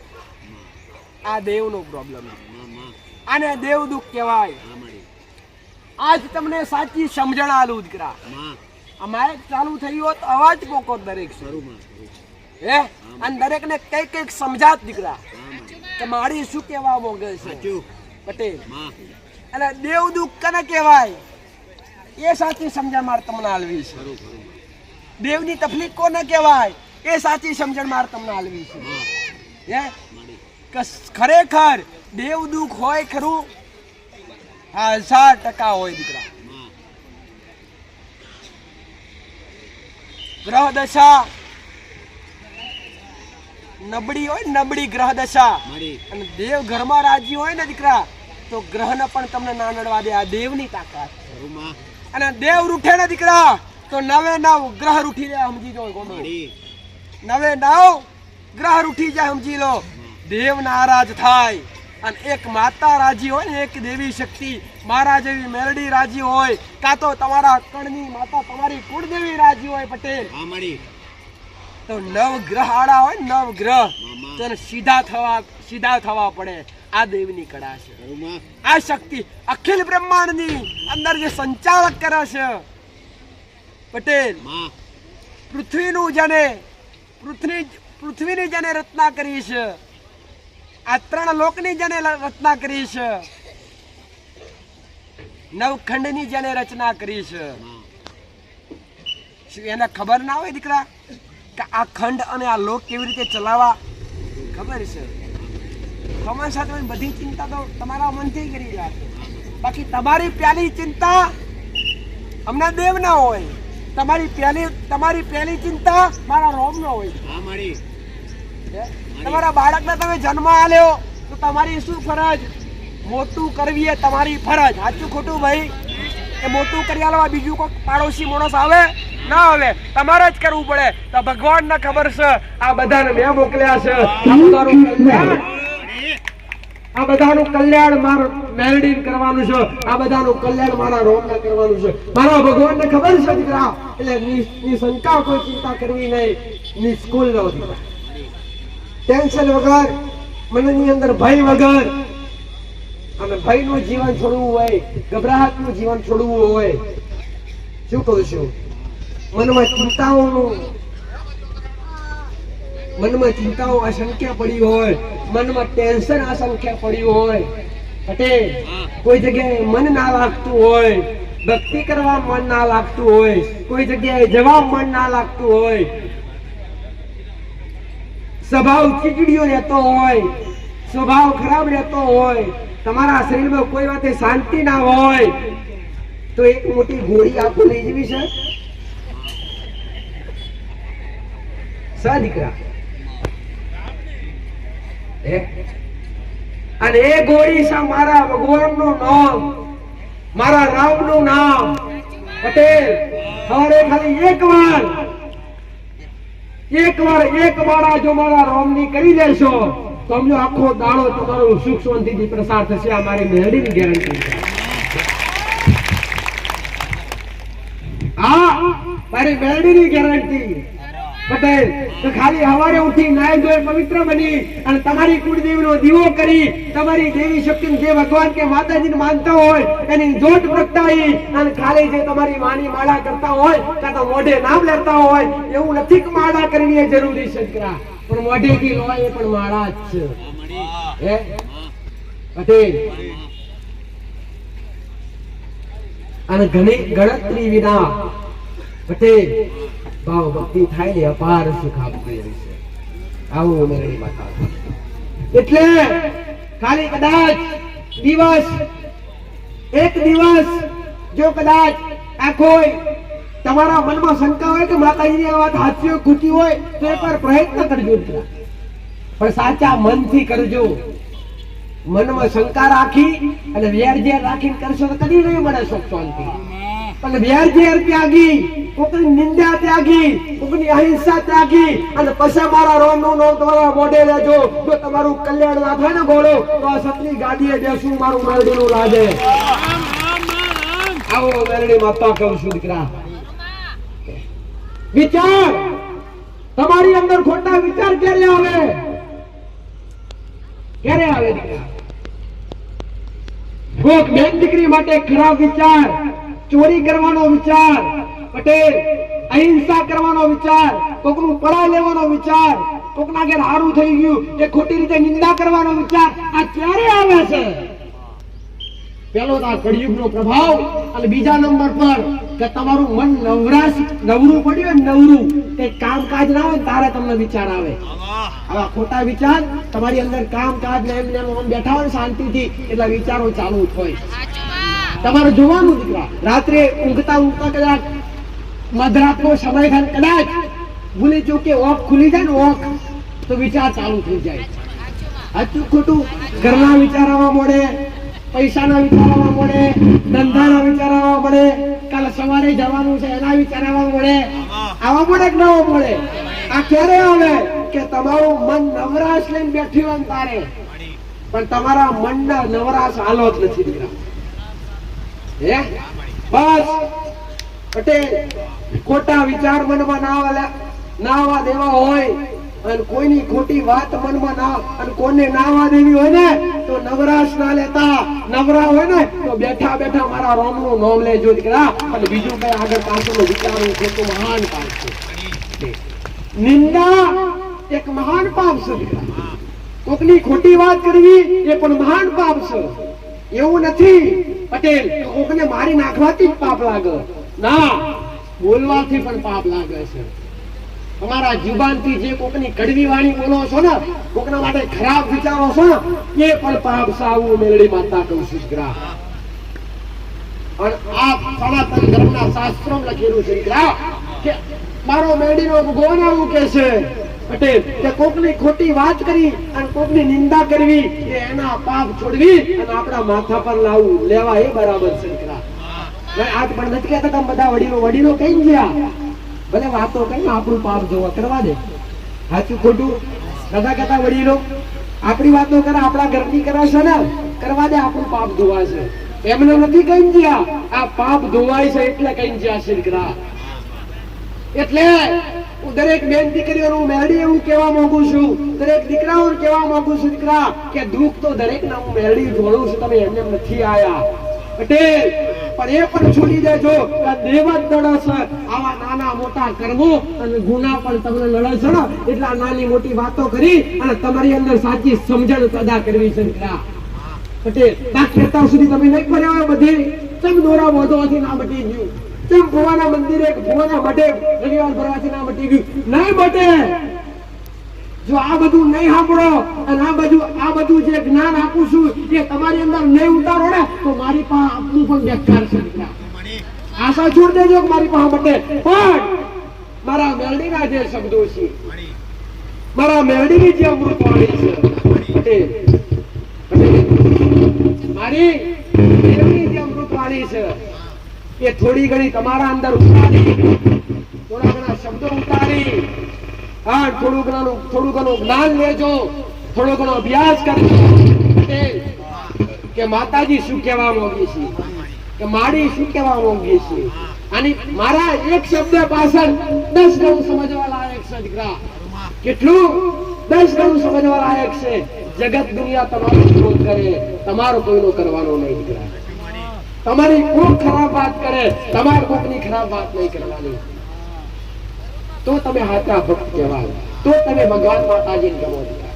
Speaker 1: આ દેવનો પ્રોબ્લેમ.
Speaker 3: મામા
Speaker 1: આને દેવ દુઃખ કહેવાય.
Speaker 3: હા મારી
Speaker 1: આજ તમને સાચી સમજણ આલું દીકરા.
Speaker 3: માં
Speaker 1: આ માઇક ચાલુ થયું હોત અવાજ પોકો દરેક
Speaker 3: શરૂ માં શરૂ.
Speaker 1: હે, અને દરેકને કઈક સમજાત દીકરા
Speaker 3: હા મારી
Speaker 1: કે મારી શું કહેવા માંગે છે
Speaker 3: સાચું
Speaker 1: પટેલ.
Speaker 3: માં
Speaker 1: અને દેવ દુઃખ કને કહેવાય એ સાચી સમજણ માર તમને આલવી છે.
Speaker 3: શરૂ શરૂ
Speaker 1: દેવની તકલીફ કોને કહેવાય એ સાચી સમજણ માર તમને આલવી છે.
Speaker 3: માં
Speaker 1: હે,
Speaker 3: મારી
Speaker 1: કે ખરેખર દેવ દુઃખ હોય ખરું? હા, 1000% હોય દીકરા.
Speaker 3: માં
Speaker 1: ગ્રહ દશા નબળી હોય, નબળી ગ્રહ દશા,
Speaker 3: મારી
Speaker 1: અને દેવ ઘરમાં રાજી હોય ને દીકરા તો ગ્રહને પણ તમને ના નડવા દે. આ દેવની તાકાત.
Speaker 3: શરૂ માં
Speaker 1: અને દેવ રૂઠે ને દીકરા તો 99 ગ્રહ રૂઠી જાય, સમજી જો ગોડો.
Speaker 3: મારી
Speaker 1: 99 ગ્રહ રૂઠી જાય, સમજી લો. દેવ નારાજ થાય અને એક માતા રાજી હોય ને, એક દેવી શક્તિ મારા જેવી મેલડી રાજી હોય, કાં તો તમારા કણની માતા તમારી કુળદેવી રાજી હોય પટેલ,
Speaker 3: હા મારી
Speaker 1: તો 9 ગ્રહ આડા હોય, 9 ગ્રહ
Speaker 3: મામા
Speaker 1: તેને સીધા થવા પડે. આ દેવની કળા છે.
Speaker 3: શરૂ માં
Speaker 1: આ શક્તિ અખિલ બ્રહ્માંડની અંદર જે સંચાલક કરે છે પટેલ.
Speaker 3: માં
Speaker 1: પૃથ્વીની જેને રચના કરી છે, આ 3 લોકની જેને રચના કરી છે, 9 ખંડની જેને રચના કરી છે,
Speaker 3: માં
Speaker 1: શું એને ખબર ના હોય દીકરા કે આ ખંડ અને આ લોક કેવી રીતે ચલાવવા? ખબર છે. ખબર સાથે બધી ચિંતા તો તમારા મનથી કરી રહ્યા છે. બાકી તમારી પહેલી ચિંતા અમને દેવ ના હોય, તમારી પહેલી ચિંતા મારા રોમ નો હોય.
Speaker 3: હા મારી
Speaker 1: તમારા બાળકને તમે જન્મ આલ્યો તો તમારી શું ફરજ? મોટું કરવી એ તમારી ફરજ. સાચું ખોટું ભાઈ? એ મોટું કરી આલવા બીજું કોઈ પાડોશી માણસ આવે ના આવે, તમારે જ કરવું પડે. તો ભગવાનને ખબર છે આ બધાને મેં મોકલ્યા છે, આ બધાનું કલ્યાણ મારા મેલડીને કરવાનું છે, આ બધાનું કલ્યાણ મારા રોમને કરવાનું છે. મારા ભગવાનને ખબર છે દીકરા, એટલે ની શંકા કોઈ ચિંતા કરવી નહીં, ની સ્કૂલ રહો દીકરા. ટેન્શન વગર, મનની અંદર ભય વગર, અને ભયનું જીવન છોડવું હોય, ગભરાટનું જીવન છોડવું હોય, શું કહું છું? મનમાં ચિંતાઓ અસંખ્ય પડી હોય, મનમાં ટેન્શન અસંખ્ય પડ્યું હોય પટેલ, કોઈ જગ્યાએ મન ના લાગતું હોય, ભક્તિ કરવા મન ના લાગતું હોય, કોઈ જગ્યાએ જવાબ મન ના લાગતું હોય, સ્વભાવ ચીકડીયો રહેતો હોય, સ્વભાવ ખરાબ રહેતો હોય, તમારા શરીરમાં કોઈ વાતે શાંતિ ના હોય, તો એક મોટી ગોળી આપો લઈ જવી છે સા દીકરા અને એ ગોળી છે મારા ભગવાનનું નામ, મારા રામનું નામ. પટેલ હવે ખાલી એક માળા જો મારા રામની કરી દેશો તો સમજો આખો દાડો તમારો સુખ શાંતિથી પ્રસાર થશે. આ મારી મેળડીની ગેરંટી છે. હા, મારી મેળડીની ગેરંટી. પટેલ તો ખાલી સવારે ઉઠી નાય ધોઈ પવિત્ર બની અને તમારી કુળદેવીનો દીવો કરી તમારી દેવી શક્તિ જે ભગવાન કે માતાજીને માનતા હોય એની જોત પ્રગટાવી અને ખાલી જે તમારી માની માળા કરતા હોય કાં તો મોઢે નામ લેતા હોય એવું નથી કે માળા કરવી એ જરૂરી છે દીકરા, પણ મોઢેથી લોય એ પણ માળા જ છે. હે પટેલ અને ઘણી ગણતરી વિના પટેલ ભાવ ભક્તિ થાય ને અપાર સુખ આપતી હોય છે. આવું મેળવી માતા. એટલે ખાલી કદાચ એક દિવસ જો કદાચ આ કોઈ તમારા મનમાં શંકા હોય કે માતાજીની આ વાત સાચી હોય ખોટી હોય તો એકવાર પ્રયત્ન કરજો, પણ સાચા મનથી કરજો. મનમાં શંકા રાખી અને વેરઝેર રાખીને કરશો તો કદી નહીં મળે સુખ શાંતિ. પણ વેરઝેર ત્યાગી, કોકની નિંદા ત્યાગી, કોકની અહિંસા ત્યાગી અને પછી મારા રામનું નામ તમારા મોઢે લેજો. જો તમારું કલ્યાણ ના થાય ને ગોળો તો આ સતની ગાડીએ બેસું મારું મેરડીનું લાગે. આવો મેરડી માતા કહું છું દીકરા. વિચાર તમારી અંદર ખોટા વિચાર ક્યારે આવે દીકરા? કોક બેન દીકરી માટે ખરાબ વિચાર, ચોરી કરવાનો વિચાર, પટેલ અહિંસા કરવાનો વિચાર, કોકનું પડા લેવાનો વિચાર, કોકના ઘેર હારું થઈ ગયું એ ખોટી રીતે નિંદા કરવાનો વિચાર, આ ક્યારે આવે છે? પેલો તો આ કળિયુગનો પ્રભાવ અને બીજા નંબર પર કે તમારું મન નવરું પડ્યું નવરું કઈ કામકાજ ના હોય તારે તમને વિચાર આવે. આવા ખોટા વિચાર તમારી અંદર કામકાજ ને એમને બેઠા હોય શાંતિથી એટલા વિચારો ચાલુ જ હોય. તમારે જોવાનું દીકરા, રાત્રે ઊંઘતા કદાચ મધરાતનો સમય થાય કદાચ ભૂલી ચૂકે ઓખ ખુલી જાય ને ઓખ તો વિચાર ચાલુ થઈ જાય. સાચું ખોટું ઘરના વિચાર આવવા મળે, પૈસાના વિચાર આવવા મળે, ધંધાના વિચાર આવવા મળે, કાલે સવારે જવાનું છે એના વિચાર આવવા મળે. આવવા મળે કે ન આવવા મળે? આ ક્યારે આવે કે તમારું મન નવરાશ લઈને બેઠ્યું હોય તારે, પણ તમારા મનના નવરાશ હાલો જ નથી દીકરા. બસ પટેલ ખોટા વિચાર મનમાં ના આવવા દેવા હોય અને કોઈની ખોટી વાત મનમાં ના અને કોને ના આવવા દેવી હોય ને તો નવરાશ ના લેતા. નવરા હોય ને તો બેઠા બેઠા મારા રામનું નામ લેજો દીકરા. અને બીજું કઈ આગળ પાછળ વિચારવું છે તો મહાન પાપ છે. નિંદા એક મહાન પાપ છે દીકરા. કોકની ખોટી વાત કરવી એ પણ મહાન પાપ છે. એવું નથી પટેલ કોકને મારી નાખવાથી જ પાપ લાગે ના, બોલવાથી પણ પાપ લાગે છે. તમારા જુબાનથી જે કોકની કડવી વાણી બોલો છો ને, કોકના માટે ખરાબ વિચારો છો ને એ પણ પાપ છે. આવું મેલડી માતા કહું છું દીકરા. અને આ સનાતન ધર્મના શાસ્ત્રોમાં લખેલું છે દીકરા કે મારો મેલડીનો ભગવાન આવું કે છે પટેલ કે કોકની ખોટી વાત કરી અને કોકની નિંદા કરવી એ એના પાપ છોડવી અને આપણા માથા પર લાવવું લેવા એ બરાબર છે દીકરા. આજ પણ નથી કહેતા તમે બધા વડીલો કઈ ગયા ભલે વાતો કરીને આપણું પાપ જોવા કરવા દે. સાચું ખોટું બધા કહેતા વડીલો આપણી વાતો કરે, આપણા ઘરની કરાશે ને કરવા દે, આપણું પાપ ધોવા છે. એમને નથી કઈ ગયા, આ પાપ ધોવાય છે એટલે કઈ ગયા છે દીકરા. એટલે હું દરેક બેન દીકરીઓનું મેરડી એવું કહેવા માંગુ છું, દરેક દીકરાઓને કહેવા માંગુ છું દીકરા કે દુઃખ તો દરેક ના હું મેરડી જોડું છું. તમે એમને નથી આયા પટેલ પણ એ પણ છોડી દેજો કે દેવ જ નડે છે. આવા નાના મોટા કરવો અને ગુના પણ તમને નડે છે ને એટલા નાની મોટી વાતો કરી અને તમારી અંદર સાચી સમજણ પેદા કરવી છે દીકરા. પટેલ બાકી અત્યાર સુધી તમે નહીં કર્યા બધી ચમ દોરા બોધવાથી ના મટી ગયું, ચમ ભુવાના મંદિરે ભુવાના મઢે રવિવાર ભરવાથી ના મટી ગયું નહીં મટે. જો આ બધું નહીં સાંભળો અને આ બધું જે જ્ઞાન આપું છું એ તમારી અંદર નહીં ઉતારો ને તો મારી પાસે આપવું પણ બેકાર છે દીકરા. આશા છોડ દેજો કે મારી પાસે માટે પણ મારા મેલડીના જે શબ્દો છે, મારા મેલડીની જે અમૃતવાણી છે, મારી મેલડીની જે અમૃતવાણી છે એ થોડી ઘણી તમારા અંદર ઉતારી, થોડા ઘણા શબ્દો ઉતારી, હા થોડું ઘણું જ્ઞાન લેજો, થોડો ઘણો અભ્યાસ કરજો કે માતાજી શું કહેવા માંગે છે, કે માડી શું કહેવા માંગે છે. અને મારા એક શબ્દ પાછળ 10 ગણું સમજવા લાયક છે દીકરા. કેટલું? 10 ગણું સમજવા લાયક છે. જગત દુનિયા તમારો વિરોધ કરે, તમારો કોઈનો કરવાનો નહીં દીકરા. તમારી કોઈ ખરાબ વાત કરે, તમારે કોઈની ખરાબ વાત નહીં કરવાની. તો તમે હાચા ભક્ત કહેવાય, તો તમે ભગવાન માતાજીને ગમો દીકરા.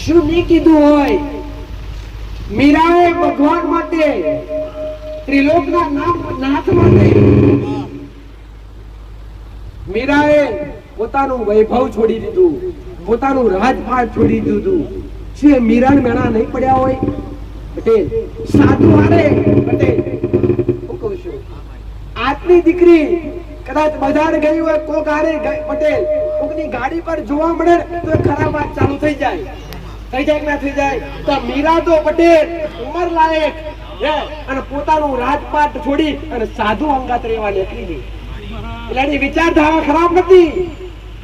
Speaker 1: શું નહીં કીધું હોય? મીરાએ ભગવાન માટે, ત્રિલોકના નાથ માટે મીરાએ પોતાનું વૈભવ છોડી દીધું, પોતાનું રાજપાટ છોડી દીધું. શું મીરાને મેણા નહીં પડ્યા હોય? પટેલ સાધુ હારે પટેલ હું કહું છું, આજની દીકરી કદાચ બજાર ગઈ હોય, કોક હારે પટેલ કોકની ગાડી પર જોવા મળે તો ખરાબ વાત ચાલુ થઈ જાય. થઈ જાય કે ના થઈ જાય? તો મીરા તો પટેલ ઉંમર લાયક અને પોતાનું રાજપાટ છોડી અને સાધુ અંગાત રહેવા નીકળી ગઈ. એટલે એની વિચારધારા ખરાબ નથી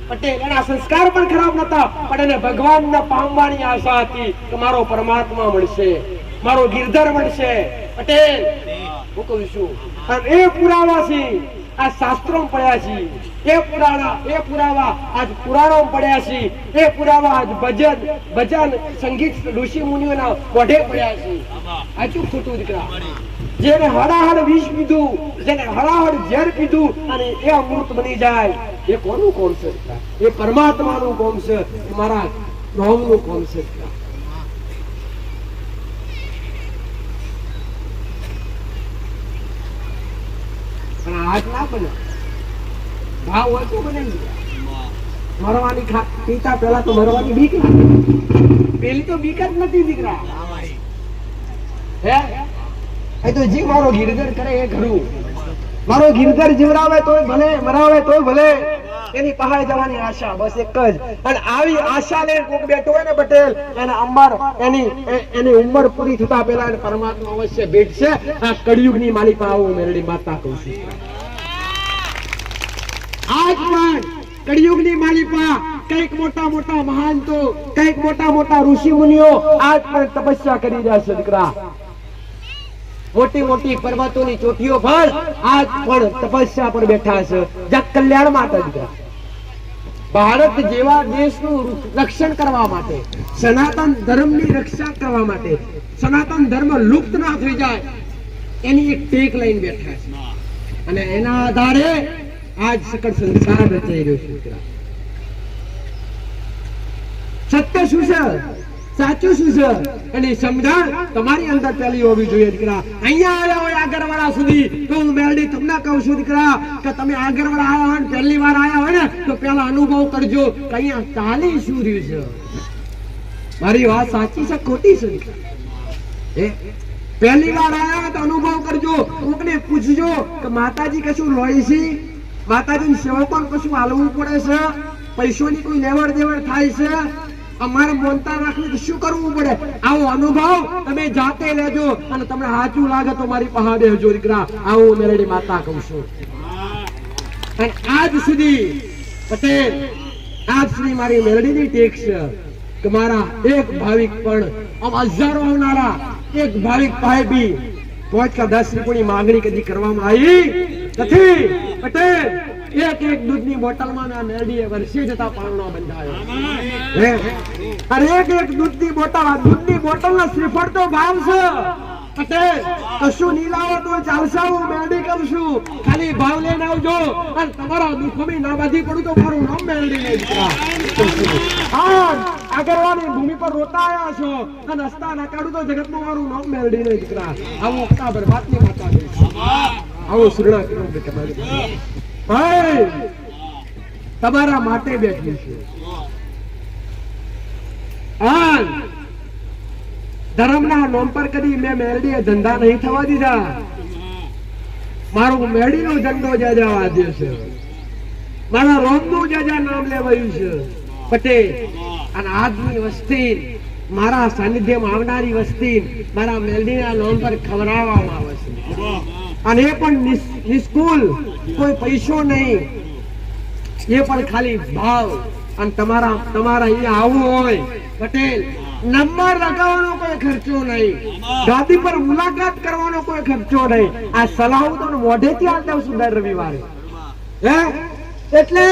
Speaker 1: પટેલ, એના સંસ્કાર પણ ખરાબ નતા, પણ એને ભગવાનને પામવાની આશા હતી કે મારો પરમાત્મા મળશે, મારો ગિરધર મળશે. પટેલ હું કહું છું, અને એ પુરાવા છે આ શાસ્ત્રો પડ્યા છે, એ પુરાવા આજ પુરાણો પડ્યા છે, એ પુરાવા આજ ભજન સંગીત ઋષિ મુનિઓના મોઢે પડ્યા છે. આચું ખોટું દીકરા? જેને હડાહડ વિષ પીધું, જેને હડાહડ ઝેર પીધું અને એ અમૃત બની જાય, એ કોનું કોમ છે? એ પરમાત્માનું કોમ છે, મારા નામનું કોમ છે. આજ ના બને, ભાવ હોય તો બને. મરવાની પીતા પેલા તો મરવાની બીક લાગે, પેલી તો બીક જ નથી દીકરા. હે તો જી મારો ગિરધર કરે એ ઘરું, મારો ગિરધર જીવરાવે તોય ભલે, મરાવે તોય ભલે, એની પહાડ જવાની આશા બસ એક જ. અને આવી આશા લઈને કોક બેઠો હોય ને પટેલ, એની ઉંમર પૂરી થતા પહેલા પરમાત્મા અવશ્ય ભેટશે. આ કળિયુગની માલિકા આવું મેરડી માતા કહું છું. આજ પણ કળિયુગની માલિકા કઈક મોટા મહાનતો, કઈક મોટા ઋષિ મુનિઓ આજ પણ તપસ્યા કરી રહ્યા છે દીકરા. મોટી પર્વતોની ચોટીઓ પર આજ પણ તપસ્યા પર બેઠા છે, જ્યાં કલ્યાણ માટે દીકરા. ભારત જેવા દેશનું રક્ષણ કરવા માટે, સનાતન ધર્મની રક્ષા કરવા માટે, સનાતન ધર્મ લુપ્ત ના થઈ જાય એની એક ટેક લઈને બેઠા છે. અને એના આધારે આજ સકળ સંસાર રચાઈ રહ્યો છે. સત્ય શું છે, સાચું શું છે એની સમજણ તમારી અંદર પહેલી હોવી જોઈએ દીકરા. અહીંયા આવ્યા હોય આગળવાળા સુધી તો હું મેલડી તમને કહું છું દીકરા કે તમે આગળવાળા આવ્યા હોય, પહેલી વાર આવ્યા હોય ને તો પેલા અનુભવ કરજો કે અહીંયા ચાલી શું રહ્યું છે. મારી વાત સાચી છે ખોટી છે દીકરા? પહેલી વાર આવ્યા તો અનુભવ કરજો, કોકને પૂછજો કે માતાજી કશું લોહી છે, માતાજીની સેવા પણ કશું હાલવું પડે છે, પૈસોની કોઈ લેવડ દેવડ થાય છે, અમારે મોનતા રાખવી તો શું કરવું પડે? આવો અનુભવ તમે જાતે લેજો અને તમને સાચું લાગે તો મારી પાસે બેસજો દીકરા. આવું મેરડી માતા કહું છું. અને આજ સુધી પટેલ, આજ સુધી મારી મેરડીની ટેક છે કે મારા એક ભાવિક પણ હજારો આવનારા એક ભાવિક પાસે બી 5 કે 10 રૂપિયાની માંગણી કદી કરવામાં આવી નથી પટેલ. એક દૂધની બોટલમાં મેં મેરડીએ વર્ષે જતા પારણો બંધાયો. અરે એક દૂધની બોટલના શ્રીફળ તો ભાવ છે પટેલ. કશું નહીં લાવો તો ચાલશે, હું મેરડી કરું છું. ખાલી ભાવ લઈને આવજો અને તમારા દુઃખોમાં ના બાંધી પડું તો મારું નામ મેરડી નહીં દીકરા. આગળવાની ભૂમિ પર રોતા આવ્યા છો અને હસતા ના કાઢું તો જગતમાં મારું નામ મેરડી નહીં દીકરા. આવું અક્કા બરબાદની માતા આવું સુરણા કરું તમારી તમારા માટે બેઠી છે.
Speaker 4: ધર્મના નામ પર કદી મેં મેરડીએ ધંધા નહીં થવા દીધા. મારો મેરડીનો ઝંડો જાજા વાદ્યો છે, મારા રોમનું જાજા નામ લેવાયું છે પટેલ. અને આજની વસ્તી, મારા સાનિધ્યમાં આવનારી વસ્તી મારા મેરડીના નામ પર ખવડાવવામાં આવે છે. અને એ પણ નિસ્કુલ, કોઈ પૈસો નહીં, એ પણ ખાલી ભાવ. અને તમારા અહીંયા આવવું હોય પટેલ, નંબર લગાવવાનો કોઈ ખર્ચો નહીં, ગાદી પર મુલાકાત કરવાનો કોઈ ખર્ચો નહીં. આ સલાહ તો મોઢેથી આવતા છું દર રવિવારે. હે એટલે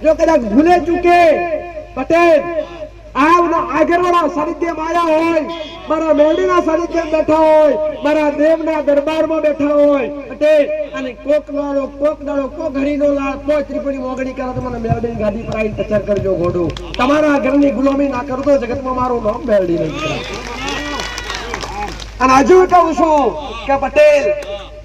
Speaker 4: જો કદાચ ભૂલે ચૂકે પટેલ આગળવાળા સાનિધ્યમાં આવ્યા હોય, મારા મેરડીના સાનિધ્યમાં બેઠા હોય, મારા દેવના દરબારમાં બેઠા હોય પટેલ, અને કોક દાડો કોક હરીનો લાળ, કોઈ ત્રિપુરી મોગણી કરે તો મને મેરડીની ગાદી પર આવીને ટચર કરજો ઘોડું. તમારા ઘરની ગુલામી ના કરતો જગતમાં મારું નામ મેરડી નહીં કરે. અને હજુ કહું છું કે પટેલ,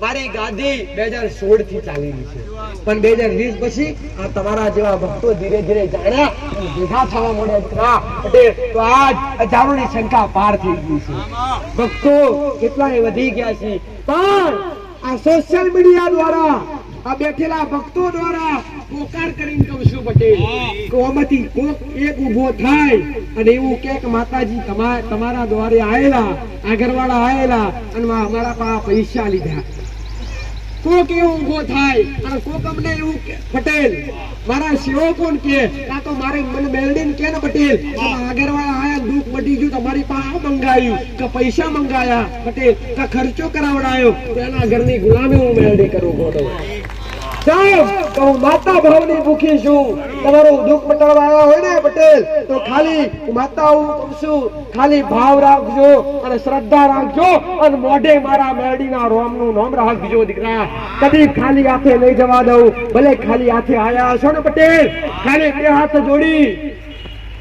Speaker 4: મારી ગાદી 2016 થી ચાલી રહી છે, પણ 2020 પછી આ તમારા જેવા ભક્તો ધીરે ધીરે જાણ્યા અને ભેગા થવા મળ્યા પટેલ, તો આજ હજારોની સંખ્યા પાર થઈ ગઈ છે. ભક્તો કેટલાય વધી ગયા છે, પણ આ સોશિયલ મીડિયા દ્વારા, આ બેઠેલા ભક્તો દ્વારા પોકાર કરીને કહું છું પટેલ, કોમાંથી કોક એક ઉભો થાય અને એવું કે માતાજી તમારા દ્વારે આયેલા, આગળવાળા આયેલા અને અમારા પાસે પૈસા લીધા. કોક એવું ઉભો થાય અને કોક અમને એવું પટેલ, મારા સેવકોને કે કાં તો મારે મને મેલડીને કે ને પટેલ, આગળવાળા આયા, દુઃખ મટી ગયું, તમારી પાસે મંગાયું કે પૈસા મંગાયા પટેલ, કે ખર્ચો કરાવડાયો, એના ઘરની ગુલામી હું મેલડી કરું બોલો સાહેબ. તો હું માતા ભાવની ભૂખી છું. તમારું દુઃખ મટાડવા આવ્યા હોય ને પટેલ, તો ખાલી માતા હું કહું છું, ખાલી ભાવ રાખજો અને શ્રદ્ધા રાખજો અને મોઢે મારા મેરડીના રોમનું નામ રાખજો દીકરા. કદી ખાલી હાથે લઈ જવા દઉં. ભલે ખાલી હાથે આયા હશો ને પટેલ, ખાલી બે હાથ જોડી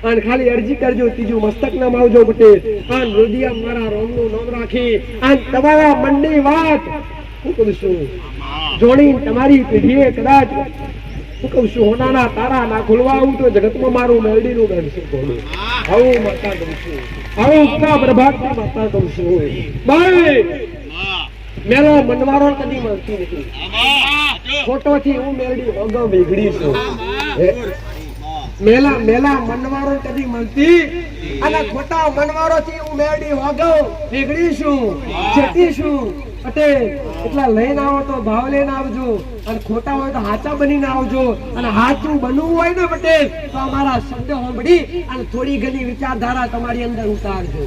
Speaker 4: અને ખાલી અરજી કરજો, ત્રીજું મસ્તક નામ આવજો પટેલ. અને હૃદય મારા રોમનું નામ રાખી અને તમારા મનની વાત હું કહું છું જોડી તમારી પેઢીએ કદાચ હું કહું છું હોનાના તારા ના ખોલવા આવું તો જગતમાં મારું મેરડીનું દર્શન ખોલું. આવું માતા કહું છું, આવું ઉપકા પ્રભાતની માતા કહું છું. ભાઈ મેલો મનવારો કદી મળતી નથી, ખોટોથી હું મેરડી અગાઉ વેગડી છું. મેલા મનવારો કદી મળતી અને ખોટા મનવારોથી હું મેરડી અગાઉ વેગડી છું, જતી છું પટેલ. એટલા લઈને આવો તો ભાવ લઈને આવજો અને ખોટા હોય તો હાચા બનીને આવજો. અને હાચું બનવું હોય ને પટેલ તો અમારા શબ્દ સાંભળી અને થોડી ઘણી વિચારધારા તમારી અંદર ઉતારજો.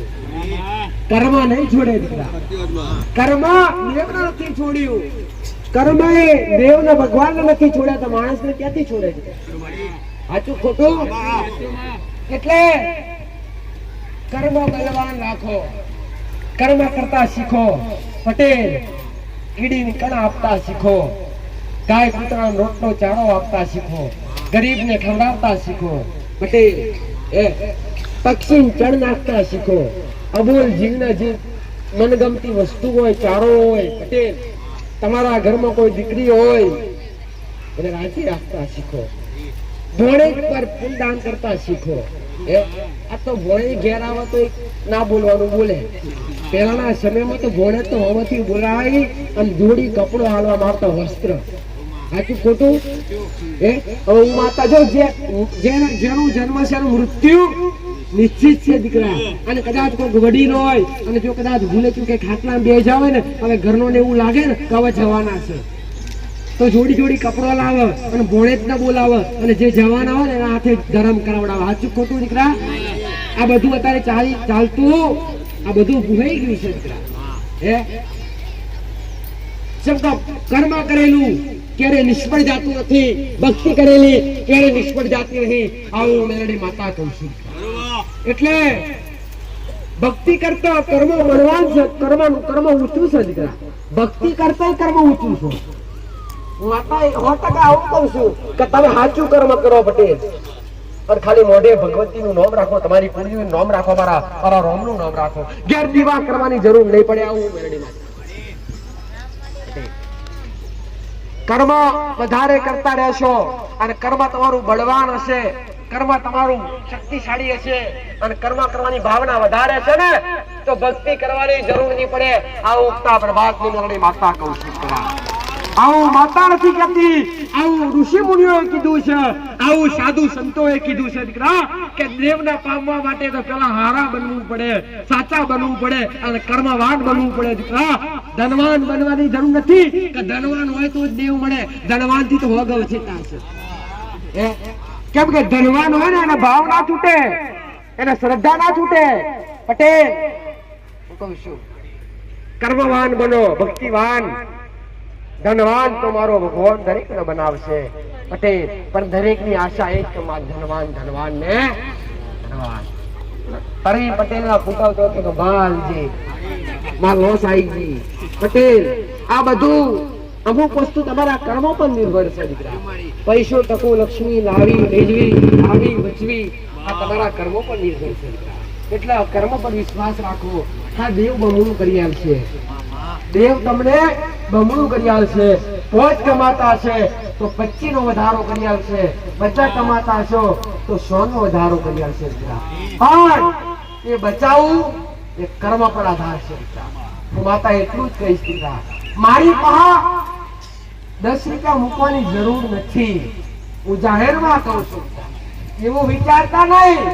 Speaker 4: કર્મ નહીં છોડે દીકરા, કર્મ દેવને નથી છોડ્યું, કર્મ એ દેવને ભગવાનને નથી છોડ્યા તો માણસને ક્યાંથી છોડે છે? સાચું ખોટું? એટલે કર્મ બલવાન રાખો, કર્મ કરતા શીખો પટેલ. કીડીને કણ આપતા શીખો, ગાય કૂતરાને રોટલો ચારો આપતા શીખો, ગરીબને ખવડાવતા શીખો પટેલ. પક્ષીને ચણ નાખતા શીખો, અબોલ જીવને જે મનગમતી વસ્તુ હોય, ચારો હોય પટેલ, તમારા ઘરમાં કોઈ દીકરી હોય એને રાજી રાખતા શીખો, ભોણે પર પુનદાન કરતા શીખો. આ તો ભોણે ઘેર આવે તો ના બોલવાનું બોલે. પહેલાના સમયમાં તો ભોણે તો હોવાથી બોલાવી અને જોડી કપડો હાલવામાં આવતા વસ્ત્ર. સાચું ખોટું? હવે હું માતા જો જેનું જન્મ છે એનું મૃત્યુ નિશ્ચિત છે દીકરા. અને કદાચ કોઈ વડીલ હોય અને જો કદાચ ભૂલે ચૂકે ખાટલા બે જાવ ને, હવે ઘરનો ને એવું લાગે ને કે હવે જવાના છે તો જોડી જોડી કપડો લાવે અને ભોણે જ ન બોલાવે અને જે જવાના હોય ને એના હાથે ધરમ કરાવડાવે. સાચું ખોટું દીકરા? આ બધું અત્યારે ચાલતું આ બધું ભૂલાઈ ગયું છે દીકરા. કર્મ કરેલું ક્યારે નિષ્ફળ જાતું નથી, ભક્તિ કરેલી ક્યારે નિષ્ફળ જાતી નહીં. આવું મેરડી માતા કહું છું. એટલે ભક્તિ કરતા કર્મ બળવાન છે, કર્મ ઊંચું છે દીકરા. ભક્તિ કરતા કર્મ ઊંચું છે. માતા 100% આવું કહું છું કે તમે સાચું કર્મ કરો પટેલ. और खाली मोढे भगवती નું નામ રાખો, તમારી પૂર્વીનું નામ રાખો, મારા રોમનું નામ રાખો. ઘેર દીવા કરવાની જરૂર નહીં પડે. આવું મેરડીમાં કર્મ વધારે કરતા રહેશો અને કર્મ તમારું બળવાન હશે, કર્મ તમારું શક્તિશાળી હશે અને કર્મ કરવાની ભાવના વધારે છે ને તો ભક્તિ કરવાની જરૂર નહીં પડે. આ ઉગતા પ્રભાતની મેલડી માતા કહું છું દીકરા. આવું માતા નથી કહેતી, આવું ઋષિ મુનિઓએ કીધું છે, આવું સાધુ સંતોએ કીધું છે દીકરા, કે દેવને પામવા માટે તો પેલા હારા બનવું પડે, સાચા બનવું પડે અને કર્મવાન બનવું પડે દીકરા. ધનવાન બનવાની જરૂર નથી કે ધનવાન હોય તો જ દેવ મળે. ધનવાન થી તો હોગવ છે. કેમ કે ધનવાન હોય ને એને ભાવ ના છૂટે, એને શ્રદ્ધા ના છૂટે. પટેલ હું કહું છું, કર્મવાન બનો, ભક્તિવાન. ધનવાન તો મારો ભગવાન દરેક ને બનાવશે પટેલ, પણ દરેક ની આશા એક કે ધનવાન ધનવાન ને ધનવાન. પરવી પટેલ ના ફૂટાવતો હતો કે બાલજી માર લોસ આવી ગઈ. પટેલ આ બધું અમુક વસ્તુ તમારા કર્મો પર નિર્ભર છે દીકરા. પૈસો ટકો લક્ષ્મી લાવી લેજવી આવી વચવી આ તમારા કર્મો પર નિર્ભર છે દીકરા. એટલે કર્મ પર વિશ્વાસ રાખો. હા દેવ બમણું કરી આવશે, દેવ તમને બમણું કરી આવશે. 5 કમાતા છે તો 25 નો વધારો કરી આવશે, 50 કમાતા છો તો 100 નો વધારો કરી આવશે દીકરા. પણ એ બચાવું એ કર્મ પર આધાર છે દીકરા. હું માતા એટલું જ કહીશ દીકરા, મારી પાસે 10 રૂપિયા મૂકવાની જરૂર નથી. હું જાહેરમાં કહું છું, એવું વિચારતા નહીં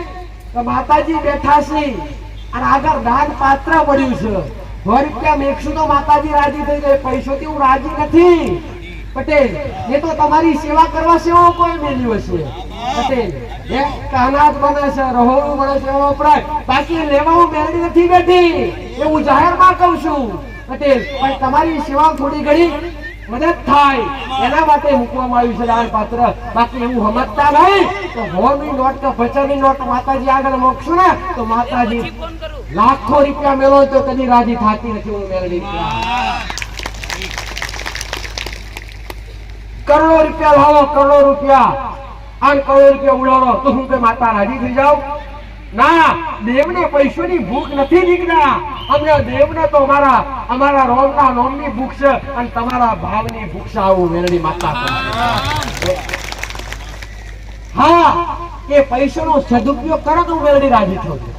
Speaker 4: કે માતાજી બેઠા છે અને આગળ દાન પાત્ર પડ્યું છે, 100 રૂપિયા મેકશું તો માતાજી રાજી થઈ જાય. પૈસોથી હું રાજી નથી પટેલ. એ તો તમારી સેવા કરવા સેવા કોઈ મેલ્યું હશે પટેલ. અનાજ બને છે, રહોડું બને છે, એવો વપરાય. બાકી લેવા હું મેળવી નથી બેઠી, એ હું જાહેરમાં કહું છું પટેલ. પણ તમારી સેવા થોડી ઘણી મદદ થાય એના માટે મૂકવામાં આવ્યું છે દાન પાત્ર. બાકી એવું સમજતા નહીં તો 100 ની નોટ કે 50 ની નોટ માતાજી આગળ મૂકશું ને તો માતાજી લાખો રૂપિયા મેળવો તો કદી રાજી થતી નથી. હું મેળવી કરોડો રૂપિયા લાવો, કરોડો રૂપિયા અને કરોડો રૂપિયા ઉડાડો તો હું કે માતા રાજી થઈ જાવ? ના, દેવને પૈસાની ભૂખ નથી દીકરા. અમને દેવને તો અમારા રોમના નોમની ભૂખ છે અને તમારા ભાવની ભૂખ છે. આવું મેળવી માતા. હા, એ પૈસાનો સદુપયોગ કરો તો હું મેળવી રાજી થઉં છું.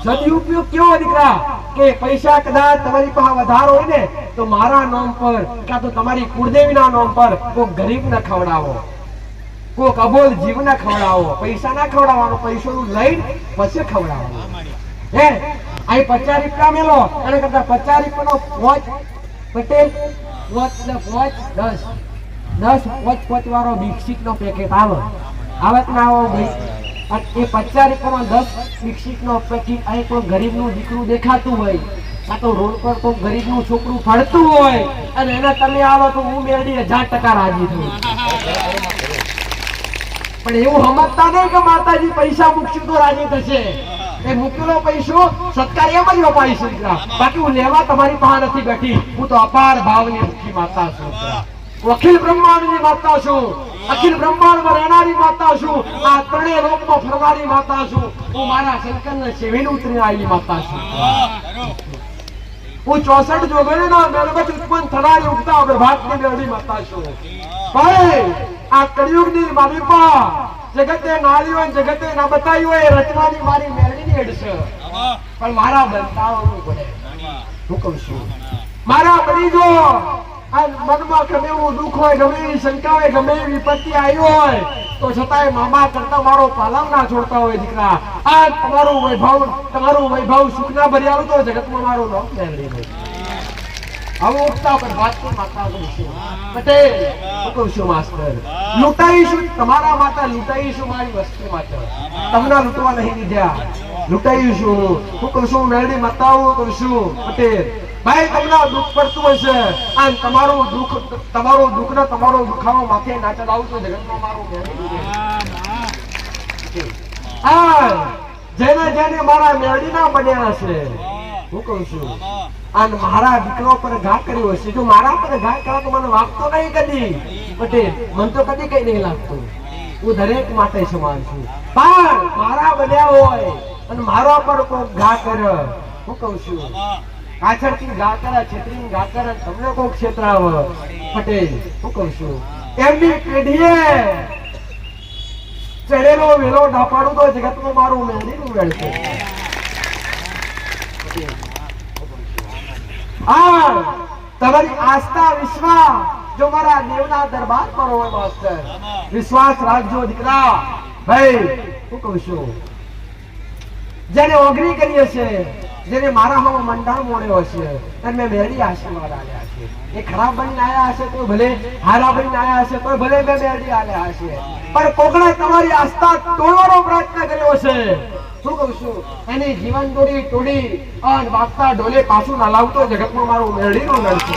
Speaker 4: સદુપયોગ કેવો દીકરા, કે પૈસા કદાચ તમારી પાસે વધારો હોય ને તો મારા નામ પર કાં તો તમારી કુળદેવીના નામ પર કોઈ ગરીબને ખવડાવો, કોક અબોલ જીવને ખવડાવો. પૈસા ના ખવડાવવાનો, પૈસો લઈને પછી ખવડાવવાનો. હે અહીં 50 રૂપિયા મેલો એને કરતા 50 રૂપિયાનો પોચ પટેલ, પોચ ને પોચ 10 પોચ વાળો બિસ્કિટ નો પેકેટ આવે ના આવો ભાઈ. અને એ 50 રૂપિયામાં 10 બિસ્કિટ નો પેકેટ અહીં કોઈ ગરીબ નું દીકરું દેખાતું હોય, કાં તો રોડ પર કોઈ ગરીબ નું છોકરું ફરતું હોય અને એના તમે આવો તો હું મેળવી 1000% રાજી છું. પણ એવું સમજતા નહીં કે માતાજી પૈસા મૂકશું તો રાજી થશે. એ મૂકેલો પૈસો સત્કાર એમ જ વપાઈ છે દીકરા. બાકી હું લેવા તમારી પાસે નથી બેઠી. હું તો અપાર ભાવની મુખી માતા છું. અખિલ બ્રહ્માંડની માતા છું, અખિલ બ્રહ્માંડમાં રહેનારી માતા છું, આ ત્રણેય લોકમાં ફરનારી માતા છું. હું મારા શંકરને સેવીને ઉતરીને આવેલી માતા છું. હું 64 જોગણીના મેળવત ઉત્પન્ન થનારી ઉગતા પ્રભાતની મેળવી માતા છું. ભાઈ આ કળિયુગની મારી પા જગતે નાળ્યું જગતે ના બતાવ્યું હોય રચવાની મારી મેળવીની એડ છે. પણ મારા બંધાવવું પડે. હું કહું છું મારા બની જો મનમાં ગમે એવું દુઃખ હોય, ગમે એવી શંકા હોય, ગમે એવી વિપત્તિ આવી હોય તો છતાંય મામા કરતા મારો પાલવ ના છોડતા હોય દીકરા. આ તમારું વૈભવ સુખ ના ભર્યાલું તો જગતમાં મારું નામ મેળવી હોય. હવે ઉઠતા પર વાત માતા કરીશું પટેલ. હું કહું છું માસ્ટર, લૂંટાઈશું તમારા માતા, લૂંટાઈશું મારી વસ્તુ માટે. તમને લૂંટવા નહીં દીધા, લૂંટાઈશું. હું કહું છું મેળવી માતાઓ કરશું પટેલ. ભાઈ તમને દુઃખ પડતું હશે અને તમારું દુઃખ ને તમારો દુખાવો માથે ના ચડાવું તો જગતમાં મારું જેને મારા મેળવીના બન્યા છે. હું કહું છું અને મારા દીકરો પર ઘા કર્યો હશે. જો મારા પર ઘા કર્યો તો મને વાગતો નહીં કદી પટેલ, મને તો કદી કઈ નહીં લાગતું. હું દરેક માટે સમાન છું. પણ મારા બન્યા હોય અને મારા પર કોઈ ઘા કરે, હું કહું છું પાછળથી ઘા કરે, છેતરીને ઘા કરે, તમને કોઈ ક્ષેત્ર આવે પટેલ. હું કહું છું એમની પેઢીએ ચડેલો વેલો ઢાપાડું તો જગતમાં મારું મેળવી વેળ છે. આ તમારી આસ્થા વિશ્વાસ જો મારા દેવના દરબાર પર હોય માસ્ટર, વિશ્વાસ રાખજો દીકરા. ભાઈ હું કહું છું, જેને ઓગરી કરી હશે, જેને મારા હમ મંડાણ મોડ્યો હશે, અને મેં મેળી આશીર્વાદ આલ્યા છે. એ ખરાબ બનીને આયા હશે તો ભલે, હારા બનીને આયા હશે તો ભલે મેં મેળી આલ્યા હશે, પણ કોકણે તમારી આસ્થા તોડવાનો પ્રયત્ન કર્યો છે. શું કહું છું, એની જીવન દોરી તોડી અને વાગતા ઢોલે પાછું ના લાવતો જગતમાં મારું મેળીનું લડશે.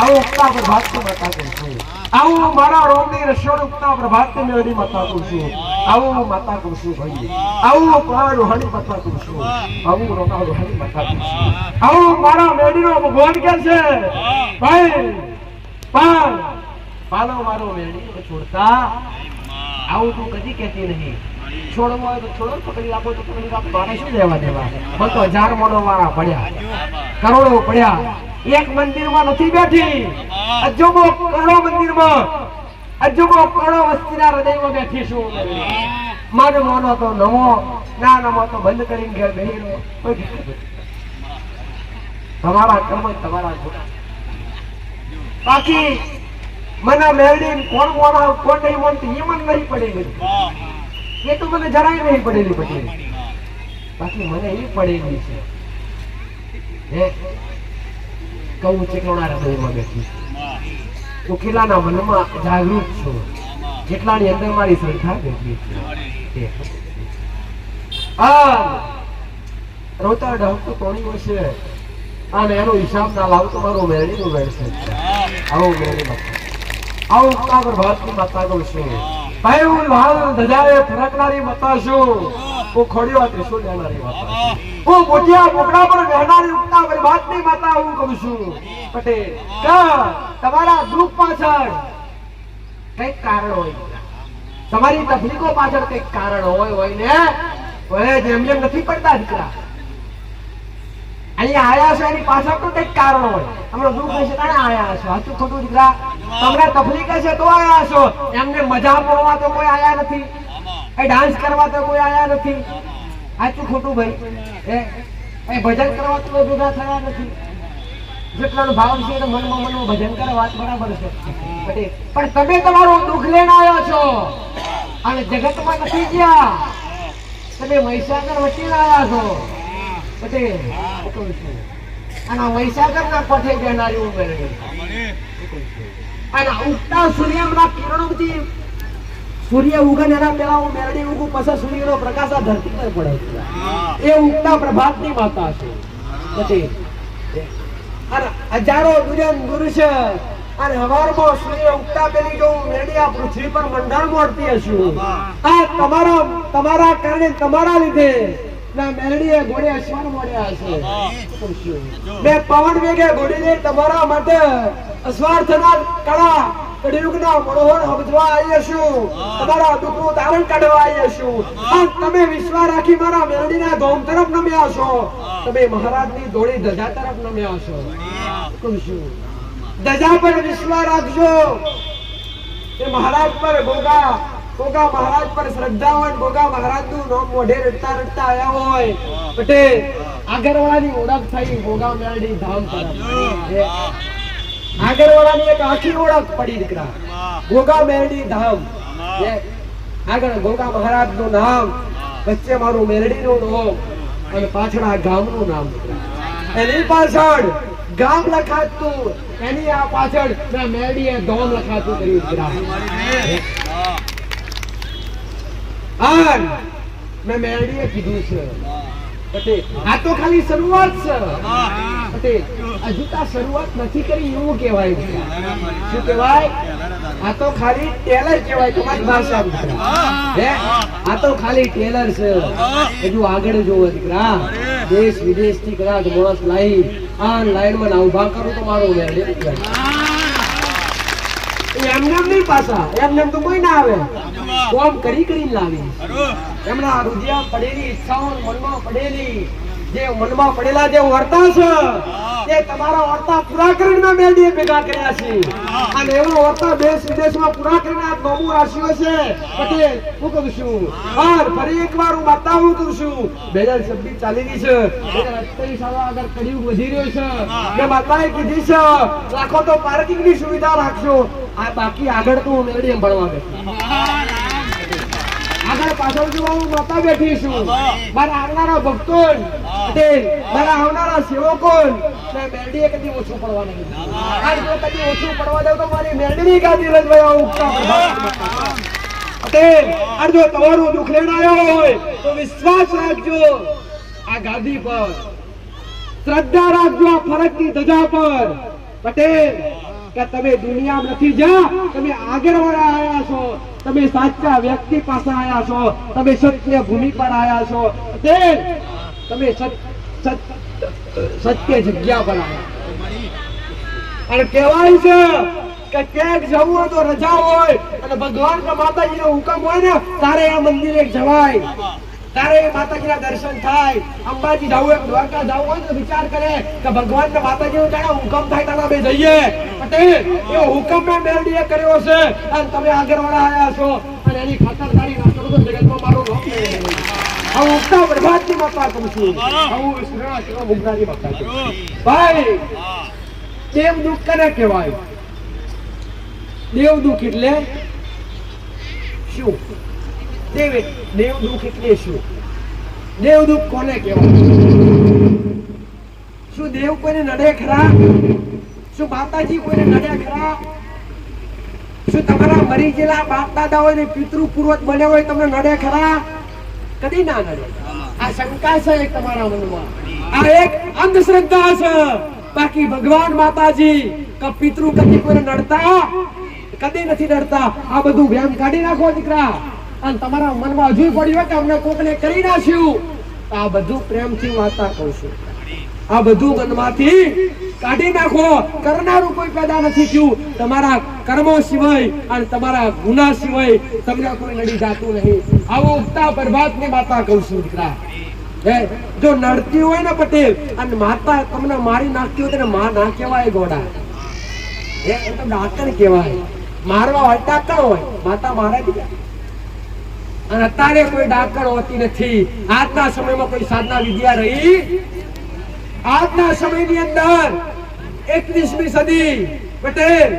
Speaker 4: આવું ઉગતા પ્રભાતથી માતા કરું છું, આવું મારા રોમની રસોડ ઉગતા પ્રભાતથી મેળવી માતા કરું છું, આવું માતા કરું છું ભાઈ, આવું કોણા રોહાની માતા કરું છું, આવું રોકા રોહાની માતા કરું છું, આવું મારા મેળીનો ભગવાન કે છે ભાઈ. પણ પાલો મારો મેળી છોડતા આવું તું કદી કહેતી નહીં. છોડવો હોય તો છોડો, પકડી રાખો તો પકડી રાખો, મારે શું લેવા દેવા? મને તો 1000 મોડો વાળા પડ્યા, કરોડો પડ્યા. એક મંદિરમાં નથી બેઠી, અજોબો કરોડો મંદિરમાં, અજોબો કરોડો વસ્તીના હૃદયમાં બેઠી છું. મન મોનો તો નમો, ના નમો તો બંધ કરીને ઘેર બેહી રહો. કોઈ ફિકર નથી. તમારા કર્મ તમારા ગુના. બાકી મને મેળવી કોણ મોના કોણ નહીં મોનતી એ મને નહીં પડેલી, એ તો મને જરાય નહીં પડેલી પટેલી. બાકી મને એ પડેલી છે હે કહું ચેકલોડા હૃદયમાં બેઠી, ઉકેલાના મનમાં જાગૃત છું, જેટલાની અંદર મારી શ્રદ્ધા બેઠી છે. રોતા ડહકતું તોડી હશે અને એનો હિસાબ ના લાવતો મારો મેળીનું વેડશે. આવું મેળી માતા, આવું ઉત્તાવળ ભારતની માતા કહું છું. ભાઈ હું લાલ ધજાએ ફરકનારી માતા છું, હું ખોડિયો ત્રિશુલ લેનારી માતા છું, હું મોટિયા મોકળા પર વહેનારી ઉત્તાવળ ભારતની માતા હું કહું છું. પટેલ તમારા દુઃખ પાછળ કઈક કારણ હોય, તમારી તકલીફો પાછળ કઈક કારણ હોય ને. હવે જેમ જેમ નથી પડતા દીકરા, અહીંયા આયા છો એની પાછળ તો કઈક કારણ હોય. હમણાં દુઃખ હશે તાણે આયા છો, સાચું ખોટું દીકરા? તમને તકલીફ હશે તો આયા છો, એમને મજા પડવા તો કોઈ આયા નથી, એ ડાન્સ કરવા તો કોઈ આયા નથી. સાચું ખોટું ભાઈ? એ ભજન કરવા તો ભેગા થયા નથી. જેટલાનો ભાવ છે તો મનમાં મનમાં ભજન કરે, વાત બરાબર છે. પણ તમે તમારું દુઃખ લઈને આવ્યા છો અને જગતમાં નથી ગયા, તમે મહીસાગર વટીને આવ્યા છો. પટેલ અને મહીસાગર ના પઠે બેનારી ઉમેર અને ઉગતા સૂર્યના કિરણોથી સૂર્ય ઉગે એના પહેલા હું મેરડી ઉગું, પછી સૂર્યનો પ્રકાશ આ ધરતી પર પડે છે. એ ઉગતા પ્રભાતની માતા છે. પટેલ અને હજારો દુર્યન પુરુષ અને હવારમાં સૂર્ય ઉગતા પેલી જો મેરડી આ પૃથ્વી પર મંડળ મોડતી હશું, આ તમારા કારણે તમારા લીધે ના મેરડીએ ઘોડે અશ્વન મોડ્યા હશે. મેં પવન વેગે ઘોડીને તમારા માટે અસવાર થનાર કળા કળિયુગના મનોહર સમજવા આવી છું, તમારા દુઃખનું તારણ કાઢવા આવી છું. અને તમે વિશ્વાસ રાખી મારા મેરડીના ધોમ તરફ નમ્યા છો, તમે મહારાજની ધોળી ધજા તરફ નમ્યા છો. ધજા પર વિશ્વાસ રાખજો. એ મહારાજ પર ગોગા મહારાજ પર શ્રદ્ધા હોય, ગોગા મહારાજ નું નામ મોઢે રડતા રડતા આવ્યા હોય. પટેલ આગરવાળાની ઓળખ થઈ ગોગા મેરડી ધામ તરફ. આગરવાળાની એક આખી ઓળખ પડી દીકરા, ગોગા મેરડી ધામ. આગળ ગોગા મહારાજ નું નામ, વચ્ચે મારું મેરડી નું નામ અને પાછળ આ ગામ નું નામ. એની પાછળ ગામ લખાતું, એની આ પાછળ મેરડીએ ધોમ લખાતું કર્યું દીકરા. મેં મેરડીએ કીધું છે પટેલ, આ તો ખાલી શરૂઆત છે પટેલ, હજુ તો શરૂઆત નથી કરી એવું કહેવાય. શું કહેવાય? આ તો ખાલી ટેલર કહેવાય તમારી ભાષામાં. આ તો ખાલી ટેલર છે, હજુ આગળ જોવો દીકરા. દેશ વિદેશ થી કદાચ માણસ લાવી આ લાઈન માં ઉભા કરું તો મારું મેરડી એમને નહીં, પાછા એમને તો કોઈ ના આવે, કોમ કરી કરીને લાવી. એમના રુધિયા પડેલી ઈચ્છાઓ મનમાં પડેલી જે મનમાં પડેલા જે વર્તા છે તે તમારા વર્તા પૂરા કરીને મેળવીએ ભેગા કર્યા છે અને એવા વર્તા દેશ વિદેશમાં પૂરા કરીને આ નોમું રાશિઓ છે પટેલ હું કહું છું અને ફરી એકવાર હું બતાવું કહું છું 2026 ચાલી રહી છે 2028 સાવા આગળ કળિયુગ વધી રહ્યો છે મેં માતાએ કીધી છે રાખો તો પાર્કિંગ ની સુવિધા રાખજો આ બાકી આગળ તો હું મેળવીએ ભણવા બેઠું આગળ પાછળ જોવા હું માતા બેઠી છું મારા આવનારા ભક્તો મારા આવનારા સેવકો મેરડીએ કદી ઓછું પડવા નહીં આજ જો કદી ઓછું પડવા દઉં તો મારી મેરડીની ગાદી રજવાયા ઉગતા પટેલ આજ જો તમારું દુઃખ લેણ આવ્યો હોય તો વિશ્વાસ રાખજો આ ગાદી પર શ્રદ્ધા રાખજો આ ફરકની ધજા પર પટેલ કે તમે દુનિયામાં નથી જા તમે આગળ વાળા આયા છો તમે સાચા વ્યક્તિ પાસે આયા છો તમે સત્ય ભૂમિ પર આયા છો તમે સત્ય જગ્યા પર આયા અને કહેવાય છે કે ક્યાંક જવું હોય તો રજા હોય અને ભગવાન કે માતાજીનો હુકમ હોય ને તારે આ મંદિરે જવાય તારે માતાજીના દર્શન થાય અંબાજી જાવું હોય દ્વારકા જાવું હોય તો વિચાર કરે કે ભગવાન ને માતાજીનો જાણે હુકમ થાય તારા બે જઈએ પટેલ એ હુકમ મેં મેરડીએ કર્યો છે અને તમે આગળ વાળા આયા છો અને એની ખાતરદારી ના કરો તો જગતમાં મારું નામ નહીં હું ઉગતા પ્રભાતની માતા કહું છું હું શ્રીરામ મુગદાની માતા છું ભાઈ દેવ દુઃખ કોને કહેવાય દેવ દુઃખ એટલે શું દેવ દુઃખ એટલે શું દેવ દુઃખ કોને કહેવાય શું દેવ કોઈને નડે ખરા શું માતાજી કોઈને નડે ખરા શું તમારા મરી ગયેલા બાપ દાદાઓ ને પિતૃ પૂર્વજ બન્યા હોય તમને નડે ખરા કદી ના નડે આ શંકા છે એક તમારા મનમાં આ એક અંધશ્રદ્ધા છે બાકી ભગવાન માતાજી કે પિતૃ કદી કોઈને નડતા કદી નથી નડતા આ બધું વ્યામ કાઢી નાખો દીકરા અને તમારા મનમાં હજુ પડ્યું હોય કે અમને કોકને કરી નાખ્યું આ બધું પ્રેમથી વાર્તા કહું છું આ બધું મનમાંથી કાઢી નાખો કરનારું કોઈ પેદા નથી થયું તમારા કર્મો સિવાય અને તમારા ગુના સિવાય તમને કોઈ નડી જાતું નહીં આવો ઉગતા પ્રભાતની માતા કહું છું દીકરા જો નડતી હોય ને પટેલ અને માતા તમને મારી નાખતી હોય તેને માં ના કહેવાય ગોડા એ તો ડાકણ કહેવાય મારવા હોય ડાકણ હોય માતા મારે દીધા અને અત્યારે કોઈ ડાકણ હોતી નથી આજના સમયમાં કોઈ સાધના વિદ્યા રહી આજના સમયની અંદર 21મી સદી પટેલ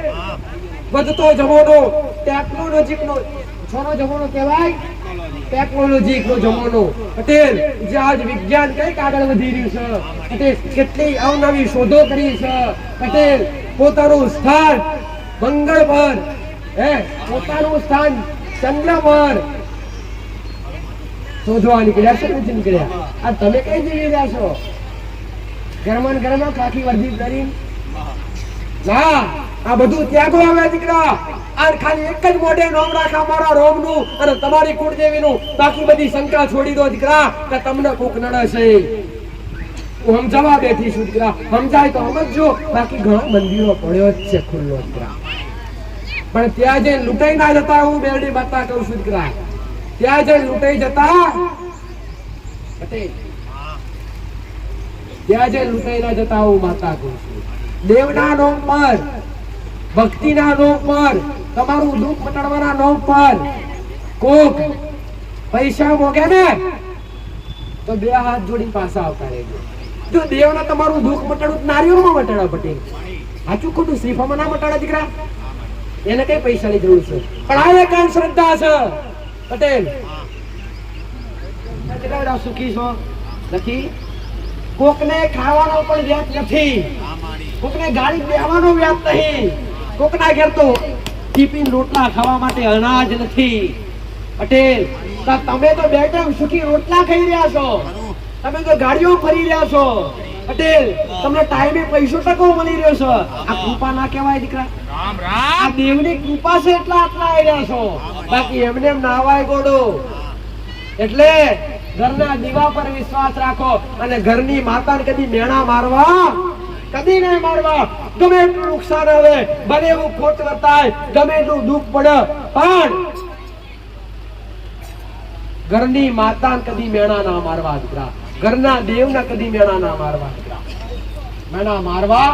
Speaker 4: વધતો જમાનો ટેકનોલોજીનો છોનો જમાનો કહેવાય ટેકનોલોજીનો જમાનો પટેલ જે આજ વિજ્ઞાન કઈક આગળ વધી રહ્યું છે પટેલ કેટલી અવનવી શોધો કરી છે પટેલ પોતાનું સ્થાન મંગળ પર પોતાનું સ્થાન ચંદ્ર પર શોધવા નીકળ્યા છે નથી નીકળ્યા આ તમે કઈ જઈ રહ્યા છો ઘરમાં ઘરમાં કાકી વર્દી કરી ના આ બધું ત્યાગો આવે દીકરા આ ખાલી એક જ મોઢે નામ રાખા મારા રોમનું અને તમારી કુળદેવીનું બાકી બધી શંકા છોડી દો દીકરા કે તમને કોક નડે છે હું સમજાવવા બેઠી છું દીકરા સમજાય તો સમજજો બાકી ઘણા મંદિરો પડ્યો જ છે ખુલ્લો દીકરા પણ ત્યાં જે લૂંટાઈ ના જતા હું બેરડી માતા કહું છું દીકરા ત્યાં જે લૂંટાઈ જતા પટેલ ત્યાં જે લૂંટાઈ ના જતા હું માતા કહું છું દેવના નામ પર ભક્તિના નામ પર તમારું દુઃખ મટાડવાના નામ પર કોક પૈસા મોગે ને તો બે હાથ જોડી પાછા આવતા રહેજો જો દેવના તમારું દુઃખ મટાડવું નારીઓમાં મટાડા પટેલ સાચું ખોટું શ્રીફામાં ના મટાડા દીકરા એને કઈ પૈસાની જરૂર છે પણ આ એક શ્રદ્ધા છે પટેલ સુખી છો નથી કોકને ખાવાનો પણ વ્યાજ નથી કોકને ગાડી બેહવાનો વ્યાજ નહીં કોકના ઘેર તો ટિફિન રોટલા ખાવા માટે અનાજ નથી પટેલ તમે તો બે ટાઈમ સુખી રોટલા ખાઈ રહ્યા છો તમે તો ગાડીઓ ફરી રહ્યા છો પટેલ તમને ટાઈમે પૈસો ટકો મળી રહ્યો છે આ કૃપા ના કહેવાય દીકરા આ દેવની કૃપા છે એટલા આટલા આવી રહ્યા છો બાકી એમને એમ ના આવાય ગોડો એટલે ઘરના દીવા પર વિશ્વાસ રાખો અને ઘરની માતાને કદી મેણા મારવા કદી નહીં મારવા ગમે એટલું નુકસાન આવે બને એવું ખોટ વર્તાય ગમે એટલું દુઃખ પડે પણ ઘરની માતાને કદી મેણા ના મારવા દીકરા ઘરના દેવના કદી મેણા ના મારવા. મેણા મારવા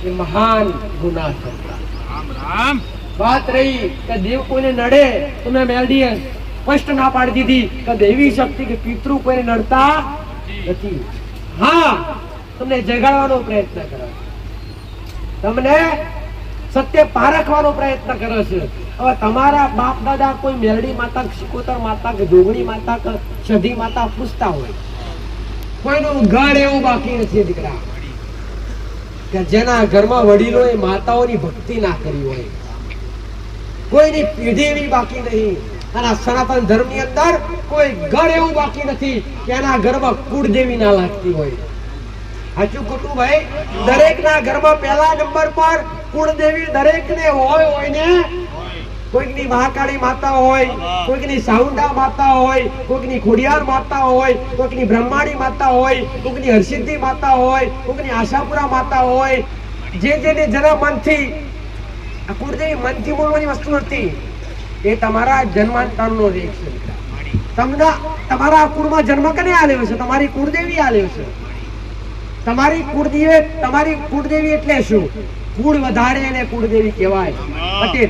Speaker 4: એ મહાન ગુનાહ છે. વાત રહી કે દેવ કોઈને નડે તો મેં મેલડીએ સ્પષ્ટ ના પાડી દીધી કે દેવી શક્તિ કે પિતૃ કોઈને નડતા નથી. હા, તમને જગાડવાનો પ્રયત્ન કરે, તમને સત્ય પારખવાનો પ્રયત્ન કરે છે. હવે તમારા બાપ દાદા કોઈ મેલડી માતા, શિકોતર માતા કે જોગણી માતા કે સધી માતા પૂછતા હોય, કોઈનું ઘર એવું બાકી નથી દીકરા કે જેના ઘરમાં વડીલોએ માતાઓની ભક્તિ ના કરી હોય. કોઈની પેઢી એવી બાકી નહીં. અને સનાતન ધર્મ ની અંદર કોઈ ઘર એવું બાકી નથી કે એના ઘરમાં કુળદેવી ના લાગતી હોય. સાચું ખોટું ભાઈ? દરેક ના ઘરમાં પહેલા નંબર પર કુળદેવી દરેક ને હોય ને. કોઈકની મહાકાળી માતા હોય, કોઈકની સાઉન્ડા માતા હોય, કોઈકની ખોડિયાર માતા હોય, કોઈકની બ્રહ્માણી માતા હોય, કોઈકની હરસિદ્ધિ માતા હોય, કોઈકની આશાપુરા માતા હોય. જેને જરા મનથી, આ કુળદેવી મનથી બોલવાની વસ્તુ નથી, એ તમારા જન્માંતરનો રેખ છે. તમને તમારા કુળમાં જન્મ કને આલ્યો છે? તમારી કુળદેવી આલ્યો છે. તમારી કુળદેવી એટલે શું? કુળ વધારે એને કુળદેવી કહેવાય. પટેલ